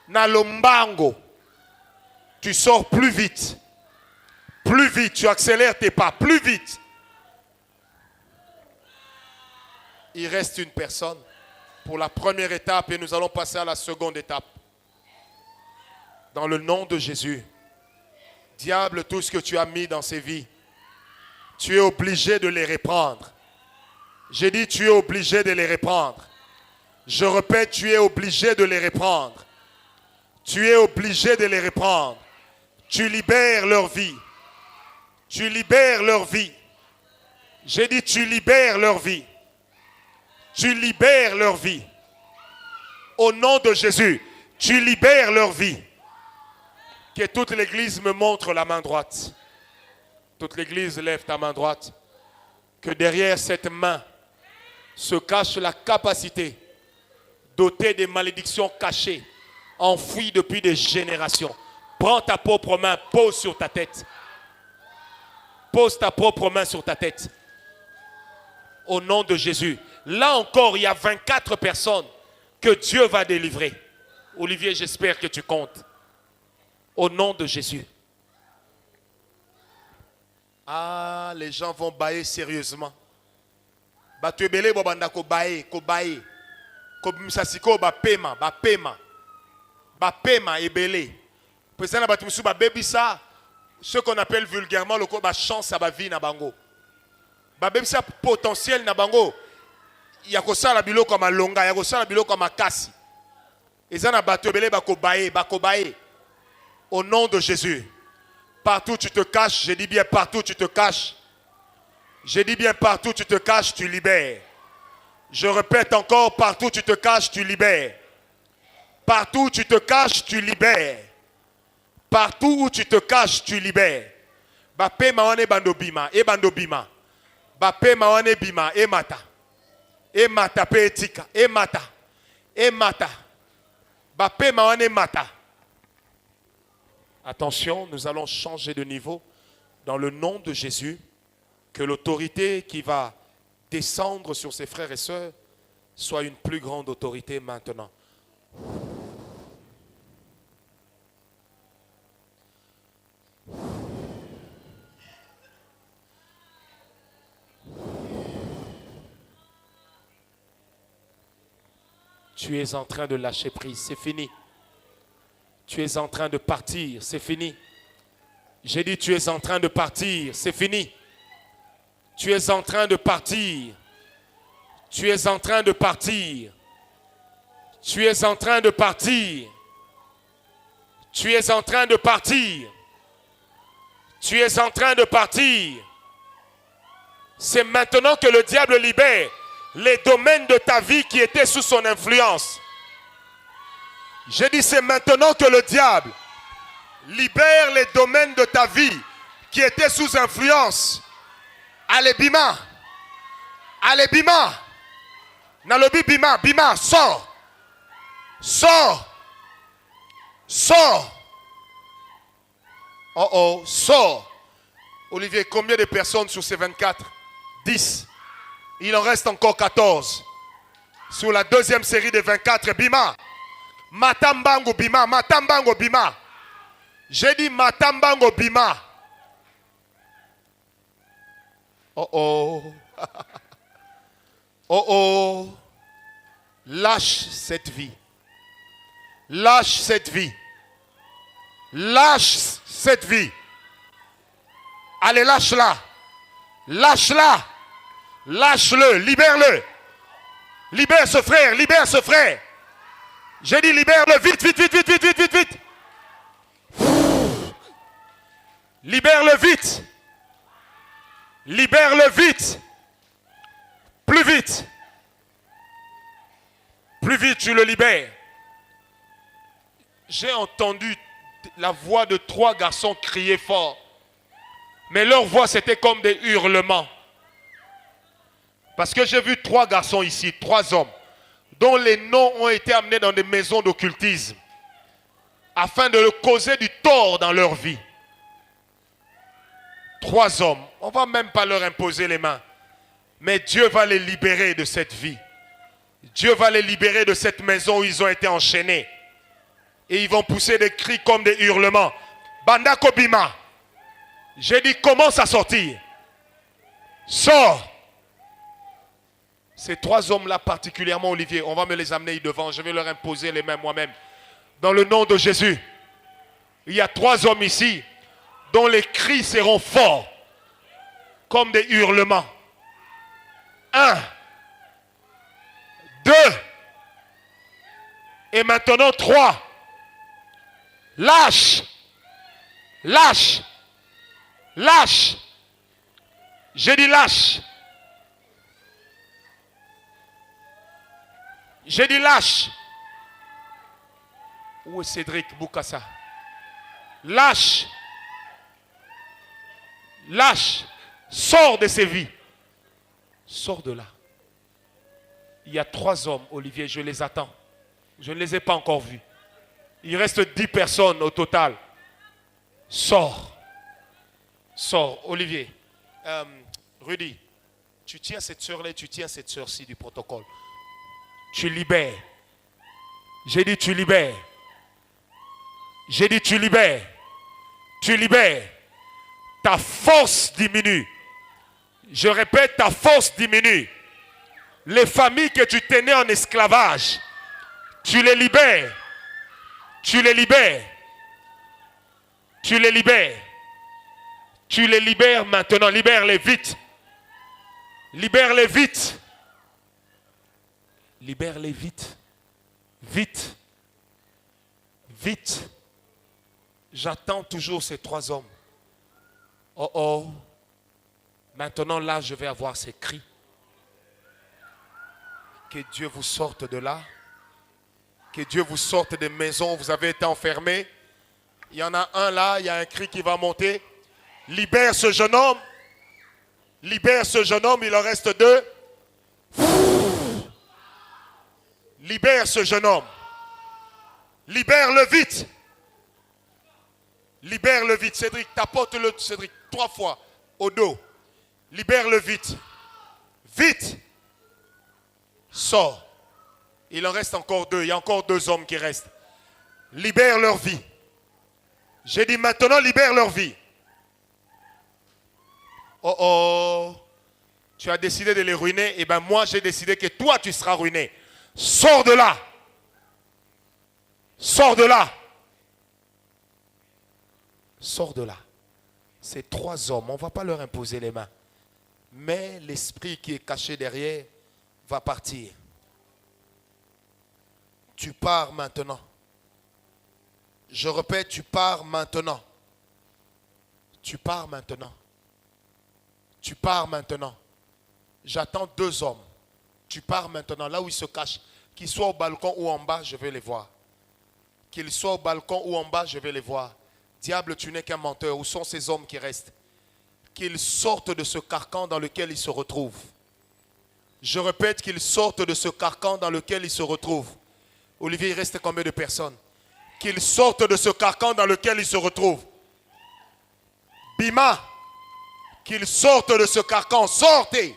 Na lombango. Tu sors plus vite. Plus vite. Tu accélères tes pas. Plus vite. Il reste une personne pour la première étape et nous allons passer à la seconde étape. Dans le nom de Jésus. Diable, tout ce que tu as mis dans ces vies, tu es obligé de les reprendre. J'ai dit, tu es obligé de les reprendre. Je répète, tu es obligé de les reprendre. Tu es obligé de les reprendre. Tu libères leur vie. Tu libères leur vie. J'ai dit, tu libères leur vie. Tu libères leur vie. Au nom de Jésus, tu libères leur vie. Que toute l'église me montre la main droite. Toute l'église lève ta main droite. Que derrière cette main se cache la capacité dotée des malédictions cachées, enfouies depuis des générations. Prends ta propre main, pose sur ta tête. Pose ta propre main sur ta tête. Au nom de Jésus. Là encore, il y a 24 personnes que Dieu va délivrer. Olivier, j'espère que tu comptes. Au nom de Jésus. Ah, les gens vont bailler sérieusement. Batuebele bobanda ko bailler, ko bailler. Ko misasiko ba pema, ba pema. Ba pema ebele. Président na batumisu ba bebisa, ce qu'on appelle vulgairement le ko ba chance à ba vie na bango. Ba bebisa potentiel na bango. Ya ko sala biloko ma longa, ya ko sala biloko ma kasi. Ezana batuebele ba ko bailler, ba ko bailler. Au nom de Jésus. Partout tu te caches, je dis bien partout tu te caches. Je dis bien partout tu te caches, tu libères. Je répète encore, partout tu te caches, tu libères. Partout tu te caches, tu libères. Partout où tu te caches, tu libères. Bape mawane bando bima, e bando bima. Bape mawane bima, e mata. E mata pe etika, e mata. E mata. Bape mawane mata. Attention, nous allons changer de niveau dans le nom de Jésus. Que l'autorité qui va descendre sur ses frères et sœurs Sois une plus grande autorité maintenant. Tu es en train de lâcher prise, c'est fini. Tu es en train de partir, c'est fini. J'ai dit tu es en train de partir, c'est fini. Tu es en train de partir. Tu es en train de partir. Tu es en train de partir. Tu es en train de partir. Tu es en train de partir. C'est maintenant que le diable libère les domaines de ta vie qui étaient sous son influence. J'ai dit c'est maintenant que le diable libère les domaines de ta vie qui étaient sous influence. Allez bima. Allez bima. Nalobi bima. Bima, sors. Sors. Sors. Oh oh, sors. Olivier, combien de personnes sur ces 24? 10. Il en reste encore 14. Sur la deuxième série de 24, bima. Matambango bima, matambango bima. J'ai dit matambango bima. Oh oh. Oh oh. Lâche cette vie. Lâche cette vie. Lâche cette vie. Allez, lâche-la. Lâche-la. Lâche-le. Libère-le. Libère ce frère. Libère ce frère. J'ai dit libère-le. Vite, vite, vite, vite, vite, vite, vite, vite. Libère-le vite. Libère-le vite. Plus vite. Plus vite, tu le libères. J'ai entendu la voix de 3 garçons crier fort. Mais leur voix, c'était comme des hurlements. Parce que j'ai vu 3 garçons ici, 3 hommes, dont les noms ont été amenés dans des maisons d'occultisme, afin de leur causer du tort dans leur vie. 3 hommes, on ne va même pas leur imposer les mains. Mais Dieu va les libérer de cette vie. Dieu va les libérer de cette maison où ils ont été enchaînés. Et ils vont pousser des cris comme des hurlements. Banda Kobima. J'ai dit commence à sortir. Sors. Ces 3 hommes-là particulièrement, Olivier, on va me les amener devant. Je vais leur imposer les mains moi-même. Dans le nom de Jésus. Il y a 3 hommes ici dont les cris seront forts. Comme des hurlements. 1. 2. Et maintenant 3. Lâche. Lâche. Lâche. J'ai dit lâche. J'ai dit lâche. Où est Cédric Boukassa? Lâche. Lâche. Sors de ces vies. Sors de là. Il y a 3 hommes, Olivier, je les attends. Je ne les ai pas encore vus. Il reste 10 personnes au total. Sors. Sors, Olivier. Rudy, tu tiens cette soeur-là, tu tiens cette soeur-ci du protocole. Tu libères. J'ai dit tu libères. J'ai dit tu libères. Tu libères. Ta force diminue. Je répète, ta force diminue. Les familles que tu tenais en esclavage, tu les libères. Tu les libères. Tu les libères. Tu les libères maintenant. Libère-les vite. Libère-les vite. Libère-les vite. Vite. Vite. J'attends toujours ces 3 hommes. Oh oh. Maintenant là, je vais avoir ces cris. Que Dieu vous sorte de là. Que Dieu vous sorte des maisons où vous avez été enfermés. Il y en a un là, il y a un cri qui va monter. Libère ce jeune homme. Libère ce jeune homme, il en reste 2. Libère ce jeune homme. Libère-le vite. Libère-le vite. Cédric, tapote-le, Cédric, 3 fois au dos. Libère-le vite. Vite. Sors. Il en reste encore 2. Il y a encore 2 hommes qui restent. Libère leur vie. J'ai dit maintenant, libère leur vie. Oh oh. Tu as décidé de les ruiner. Eh bien moi, j'ai décidé que toi, tu seras ruiné. Sors de là. Sors de là. Sors de là. Ces 3 hommes, on ne va pas leur imposer les mains. Mais l'esprit qui est caché derrière va partir. Tu pars maintenant. Je répète, tu pars maintenant. Tu pars maintenant. Tu pars maintenant. J'attends 2 hommes. Tu pars maintenant, là où ils se cachent. Qu'ils soient au balcon ou en bas, je vais les voir. Qu'ils soient au balcon ou en bas, je vais les voir. Diable, tu n'es qu'un menteur. Où sont ces hommes qui restent? Qu'ils sortent de ce carcan dans lequel ils se retrouvent. Je répète, qu'ils sortent de ce carcan dans lequel ils se retrouvent. Olivier, il reste combien de personnes? Qu'ils sortent de ce carcan dans lequel ils se retrouvent. Bima, qu'ils sortent de ce carcan. Sortez!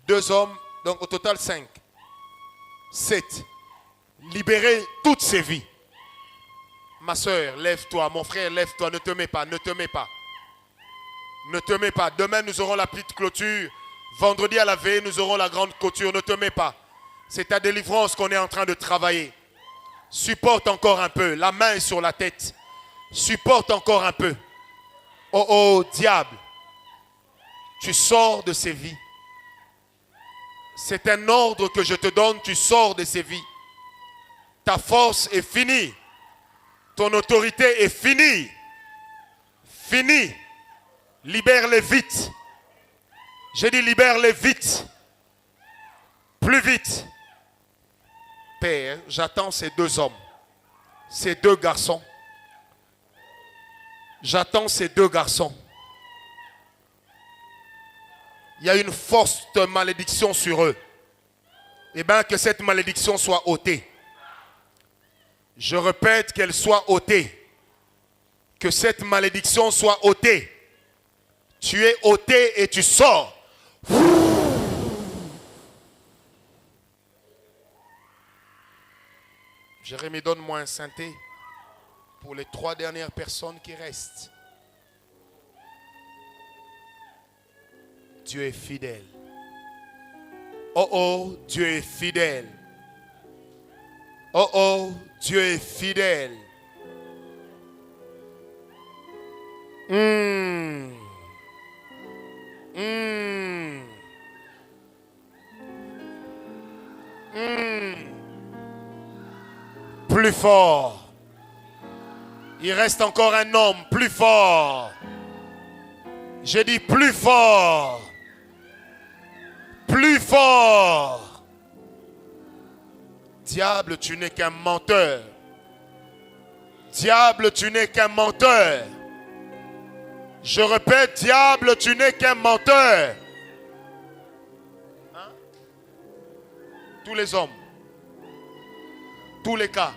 2 hommes, donc au total 5. 7. Libérez toutes ces vies. Ma soeur, lève-toi. Mon frère, lève-toi. Ne te mets pas, ne te mets pas. Ne te mets pas. Demain, nous aurons la petite clôture. Vendredi à la veille, nous aurons la grande clôture. Ne te mets pas. C'est ta délivrance qu'on est en train de travailler. Supporte encore un peu. La main est sur la tête. Supporte encore un peu. Oh oh, diable. Tu sors de ces vies. C'est un ordre que je te donne. Tu sors de ces vies. Ta force est finie. Ton autorité est finie. Finie. Libère-les vite. J'ai dit libère-les vite. Plus vite. Père, j'attends ces 2 hommes. Ces 2 garçons. J'attends ces 2 garçons. Il y a une forte malédiction sur eux. Eh bien, que cette malédiction soit ôtée. Je répète, qu'elle soit ôtée. Que cette malédiction soit ôtée. Tu es ôté et tu sors. Jérémie, donne-moi un synthé pour les 3 dernières personnes qui restent. Dieu est fidèle. Oh oh, Dieu est fidèle. Oh oh, Dieu est fidèle. Plus fort. Il reste encore un homme plus fort. J'ai dit plus fort. Plus fort. Diable, tu n'es qu'un menteur. Diable, tu n'es qu'un menteur. Je répète, diable, tu n'es qu'un menteur. Hein? Tous les hommes. Tous les cas.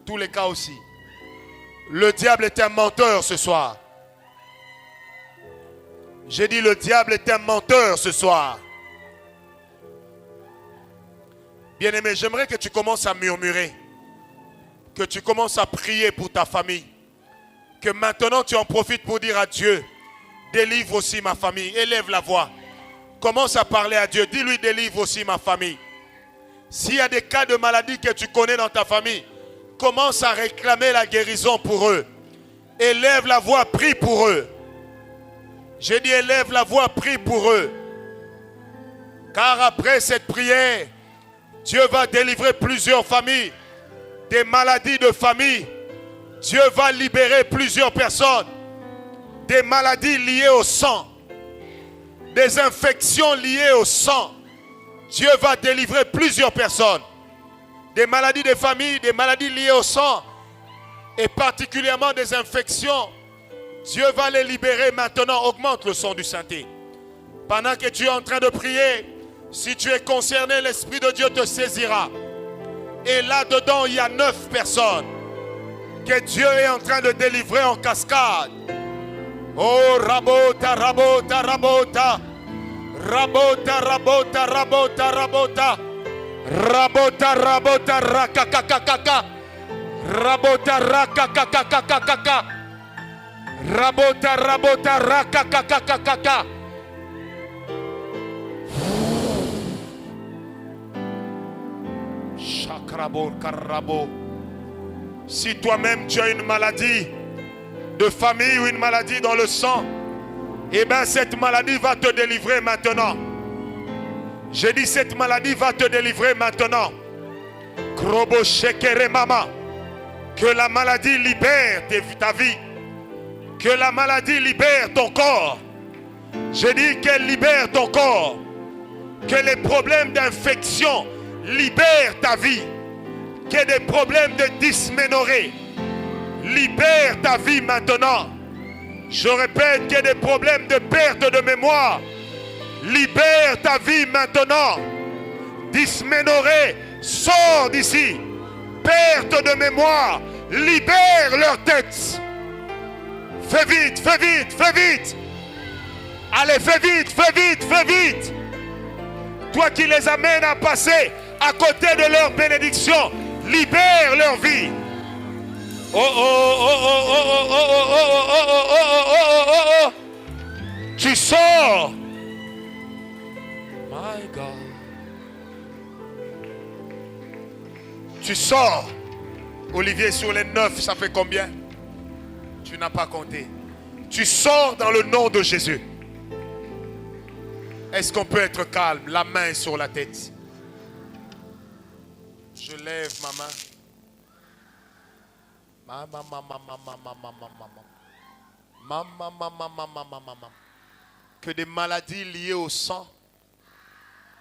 Tous les cas aussi. Le diable est un menteur ce soir. J'ai dit le diable est un menteur ce soir. Bien-aimé, j'aimerais que tu commences à murmurer. Que tu commences à prier pour ta famille. Que maintenant tu en profites pour dire à Dieu, délivre aussi ma famille. Élève la voix. Commence à parler à Dieu. Dis-lui, délivre aussi ma famille. S'il y a des cas de maladie que tu connais dans ta famille, commence à réclamer la guérison pour eux. Élève la voix, prie pour eux. J'ai dit, élève la voix, prie pour eux. Car après cette prière, Dieu va délivrer plusieurs familles. Des maladies de famille. Dieu va libérer plusieurs personnes. Des maladies liées au sang. Des infections liées au sang. Dieu va délivrer plusieurs personnes. Des maladies de famille, des maladies liées au sang. Et particulièrement des infections. Dieu va les libérer maintenant. Augmente le son du synthé. Pendant que tu es en train de prier, si tu es concerné, l'Esprit de Dieu te saisira. Et là-dedans, il y a 9 personnes que Dieu est en train de délivrer en cascade. Oh, rabota, rabota, rabota. Rabota, rabota, rabota, rabota. Rabota, rabota, rakakakakaka. Rabota, rakakakakakaka. Rabota, rabota, rakakakakaka. Chakrabo, karabo. Si toi-même tu as une maladie de famille ou une maladie dans le sang, eh bien cette maladie va te délivrer maintenant. J'ai dit cette maladie va te délivrer maintenant. Krobo shekere mama. Que la maladie libère ta vie. Que la maladie libère ton corps. J'ai dit qu'elle libère ton corps. Que les problèmes d'infection libèrent ta vie. Que des problèmes de dysménorrhée libèrent ta vie maintenant. Je répète que des problèmes de perte de mémoire libèrent ta vie maintenant. Dysménorrhée, sors d'ici. Perte de mémoire, libère leur tête. Fais vite, fais vite, fais vite. Allez, fais vite, fais vite, fais vite. Toi qui les amènes à passer à côté de leur bénédiction, libère leur vie. Oh oh oh oh oh oh oh oh oh oh oh oh oh oh. Tu sors. My God. Tu sors. Olivier, sur les 9, ça fait combien? Tu n'as pas compté. Tu sors dans le nom de Jésus. Est-ce qu'on peut être calme? La main sur la tête. Je lève ma main. Que des maladies liées au sang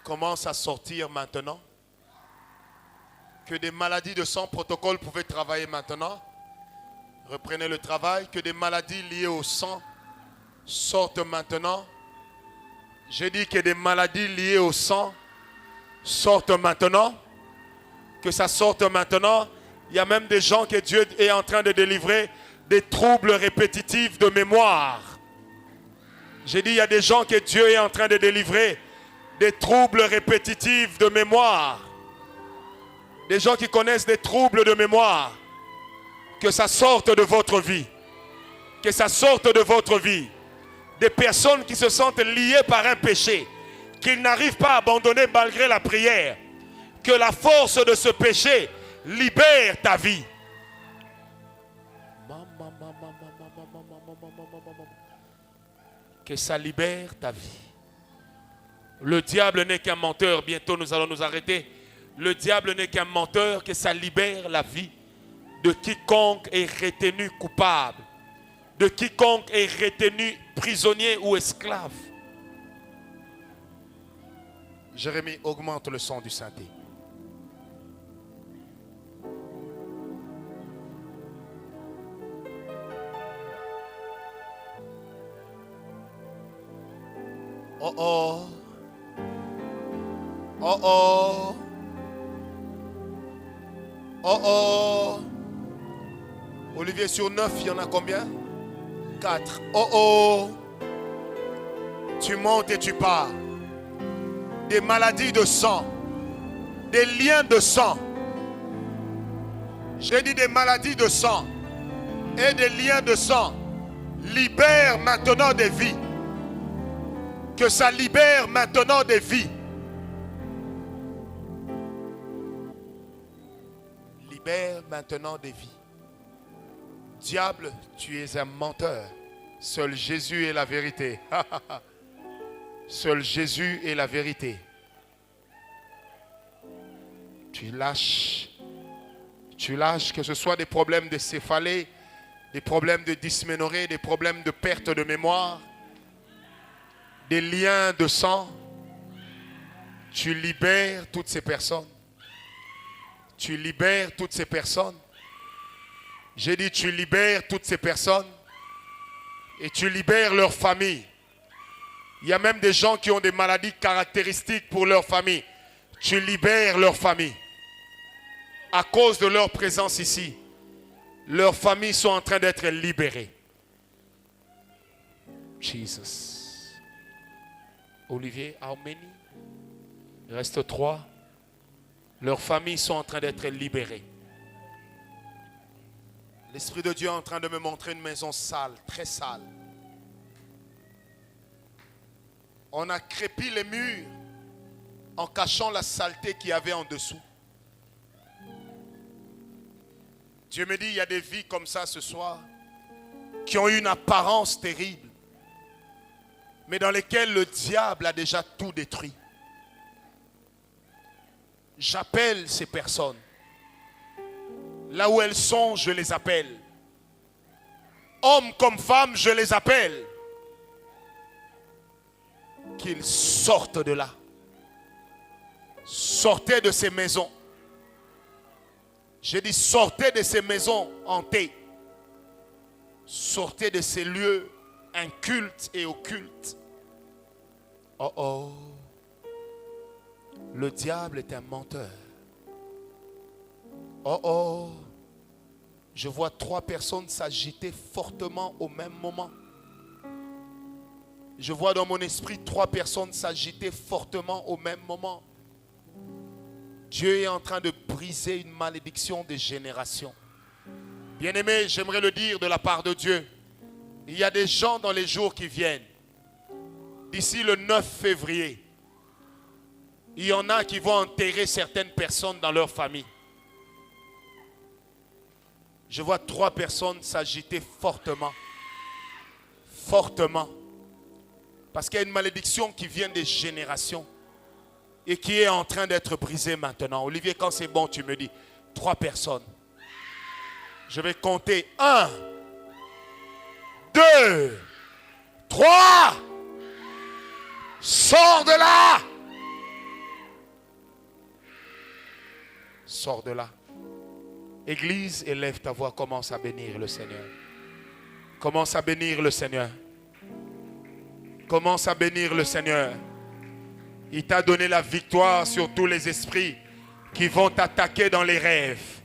commencent à sortir maintenant. Que des maladies de sang, protocole, pouvaient travailler maintenant. Reprenez le travail. Que des maladies liées au sang sortent maintenant. J'ai dit que des maladies liées au sang sortent maintenant. Que ça sorte maintenant. Il y a même des gens que Dieu est en train de délivrer des troubles répétitifs de mémoire. J'ai dit il y a des gens que Dieu est en train de délivrer des troubles répétitifs de mémoire. Des gens qui connaissent des troubles de mémoire. Que ça sorte de votre vie. Que ça sorte de votre vie. Des personnes qui se sentent liées par un péché. Qu'ils n'arrivent pas à abandonner malgré la prière. Que la force de ce péché libère ta vie. Que ça libère ta vie. Le diable n'est qu'un menteur. Bientôt nous allons nous arrêter. Le diable n'est qu'un menteur. Que ça libère la vie de quiconque est retenu coupable. De quiconque est retenu prisonnier ou esclave. Jérémie, augmente le son du synthé. Oh oh. Oh oh. Oh oh. Olivier, sur 9, il y en a combien? 4. Oh oh. Tu montes et tu pars. Des maladies de sang. Des liens de sang. J'ai dit des maladies de sang. Et des liens de sang. Libère maintenant des vies. Que ça libère maintenant des vies. Libère maintenant des vies. Diable, tu es un menteur. Seul Jésus est la vérité. Seul Jésus est la vérité. Tu lâches. Tu lâches, que ce soit des problèmes de céphalée, des problèmes de dysménorrhée, des problèmes de perte de mémoire, des liens de sang. Tu libères toutes ces personnes. Tu libères toutes ces personnes. J'ai dit tu libères toutes ces personnes. Et tu libères leur famille. Il y a même des gens qui ont des maladies caractéristiques pour leur famille. Tu libères leur famille. À cause de leur présence ici, leurs familles sont en train d'être libérées. Jesus. Olivier, how many? Il reste 3. Leurs familles sont en train d'être libérées. L'Esprit de Dieu est en train de me montrer une maison sale, très sale. On a crépi les murs en cachant la saleté qu'il y avait en dessous. Dieu me dit, il y a des vies comme ça ce soir qui ont une apparence terrible, mais dans lesquelles le diable a déjà tout détruit. J'appelle ces personnes. Là où elles sont, je les appelle. Hommes comme femmes, je les appelle. Qu'ils sortent de là. Sortez de ces maisons. J'ai dit sortez de ces maisons hantées. Sortez de ces lieux incultes et occultes. Oh oh. Le diable est un menteur. Oh oh. Je vois 3 personnes s'agiter fortement au même moment. Je vois dans mon esprit 3 personnes s'agiter fortement au même moment. Dieu est en train de briser une malédiction des générations. Bien-aimés, j'aimerais le dire de la part de Dieu. Il y a des gens dans les jours qui viennent. D'ici le 9 février, il y en a qui vont enterrer certaines personnes dans leur famille. Je vois 3 personnes s'agiter fortement. Fortement. Parce qu'il y a une malédiction qui vient des générations et qui est en train d'être brisée maintenant. Olivier, quand c'est bon, tu me dis 3 personnes. Je vais compter 1, 2, 3. Sors de là. Sors de là. Église, élève ta voix, commence à bénir le Seigneur. Commence à bénir le Seigneur. Commence à bénir le Seigneur. Il t'a donné la victoire sur tous les esprits qui vont t'attaquer dans les rêves.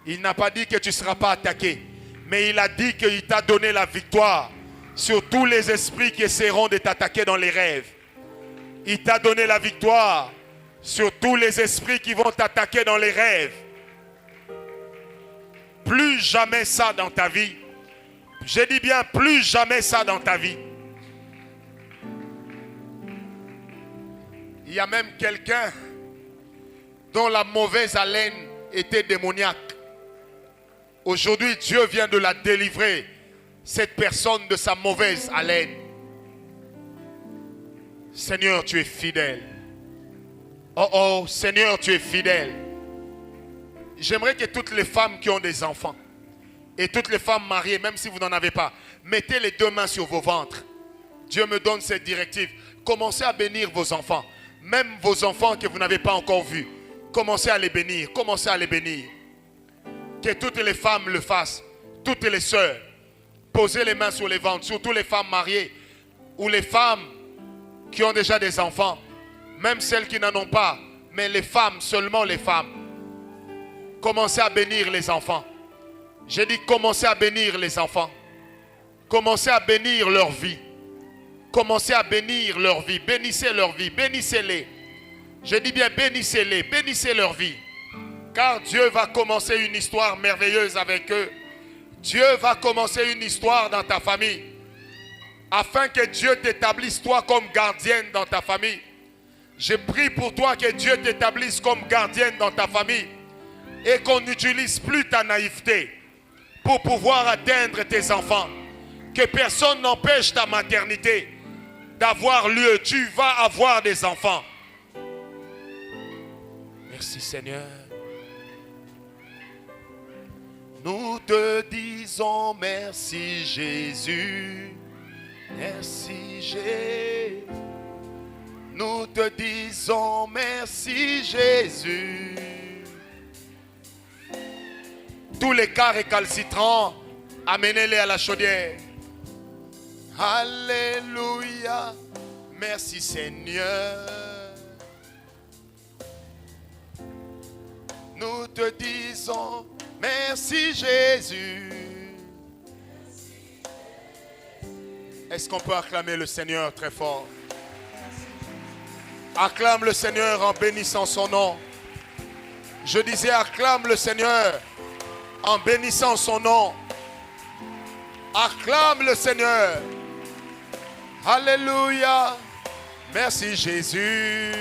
Il n'a pas dit que tu ne seras pas attaqué, mais il a dit qu'il t'a donné la victoire sur tous les esprits qui essaieront de t'attaquer dans les rêves. Il t'a donné la victoire sur tous les esprits qui vont t'attaquer dans les rêves. Plus jamais ça dans ta vie. Je dis bien plus jamais ça dans ta vie. Il y a même quelqu'un dont la mauvaise haleine était démoniaque. Aujourd'hui, Dieu vient de la délivrer, cette personne, de sa mauvaise haleine. Seigneur, tu es fidèle. Oh oh, Seigneur, tu es fidèle. J'aimerais que toutes les femmes qui ont des enfants et toutes les femmes mariées, même si vous n'en avez pas, mettez les 2 mains sur vos ventres. Dieu me donne cette directive. Commencez à bénir vos enfants. Même vos enfants que vous n'avez pas encore vus. Commencez à les bénir. Commencez à les bénir. Que toutes les femmes le fassent. Toutes les sœurs. Posez les mains sur les ventres. Surtout les femmes mariées. Ou les femmes qui ont déjà des enfants. Même celles qui n'en ont pas. Mais les femmes, seulement les femmes. Commencez à bénir les enfants. J'ai dit commencez à bénir les enfants. Commencez à bénir leur vie. Commencez à bénir leur vie. Bénissez leur vie. Bénissez-les. Je dis bien bénissez-les. Bénissez leur vie. Car Dieu va commencer une histoire merveilleuse avec eux. Dieu va commencer une histoire dans ta famille. Afin que Dieu t'établisse toi comme gardienne dans ta famille. Je prie pour toi que Dieu t'établisse comme gardienne dans ta famille. Et qu'on n'utilise plus ta naïveté pour pouvoir atteindre tes enfants. Que personne n'empêche ta maternité d'avoir lieu. Tu vas avoir des enfants. Merci Seigneur. Nous te disons merci Jésus. Merci Jésus. Nous te disons merci Jésus. Tous les cas récalcitrants, amenez-les à la chaudière. Alléluia. Merci Seigneur. Nous te disons merci Jésus. Est-ce qu'on peut acclamer le Seigneur très fort? Acclame le Seigneur en bénissant son nom. Je disais, acclame le Seigneur en bénissant son nom. Acclame le Seigneur. Alléluia. Merci Jésus.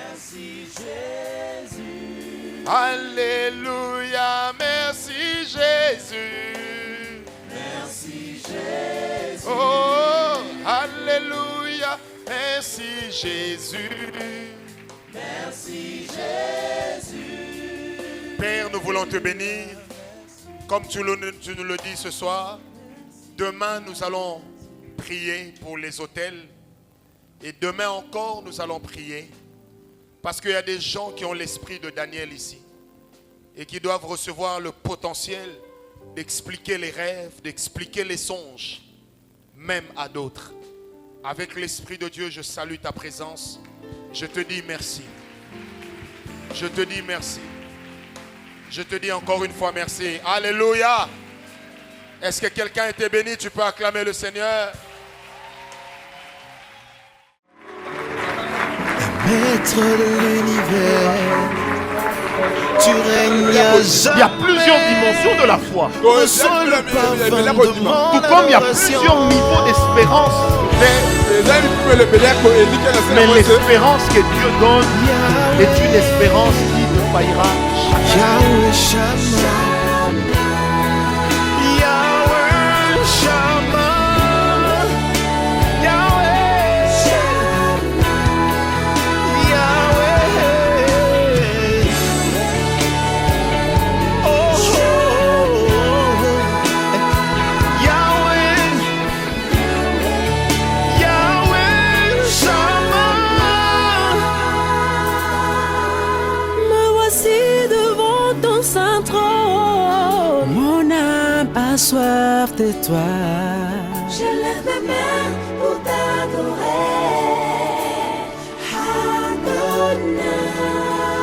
Merci Jésus. Alléluia. Merci Jésus. Merci Jésus. Oh, alléluia. Merci Jésus. Merci Jésus. Père, nous voulons te bénir. Comme tu nous le dis ce soir, demain nous allons prier pour les autels. Et demain encore nous allons prier. Parce qu'il y a des gens qui ont l'esprit de Daniel ici. Et qui doivent recevoir le potentiel d'expliquer les rêves, d'expliquer les songes, même à d'autres. Avec l'Esprit de Dieu, je salue ta présence. Je te dis merci. Je te dis merci. Je te dis encore une fois merci. Alléluia. Est-ce que quelqu'un était béni? Tu peux acclamer le Seigneur. Maître de l'univers, tu règnes à jamais. Il y a plusieurs dimensions de la foi. Ressens le parfum de mon Tout comme il y a plusieurs niveaux d'espérance. Mais l'espérance que Dieu donne est une espérance qui ne faillira jamais. Yahweh Shammah, Yahweh Shammah, Yahweh Shammah, Yahweh. Oh, oh, oh. Yahweh, Yahweh Shammah. Me voici devant ton saint trône. Mon âme a soif de toi. Je lève mes mains pour t'adorer. Adonai.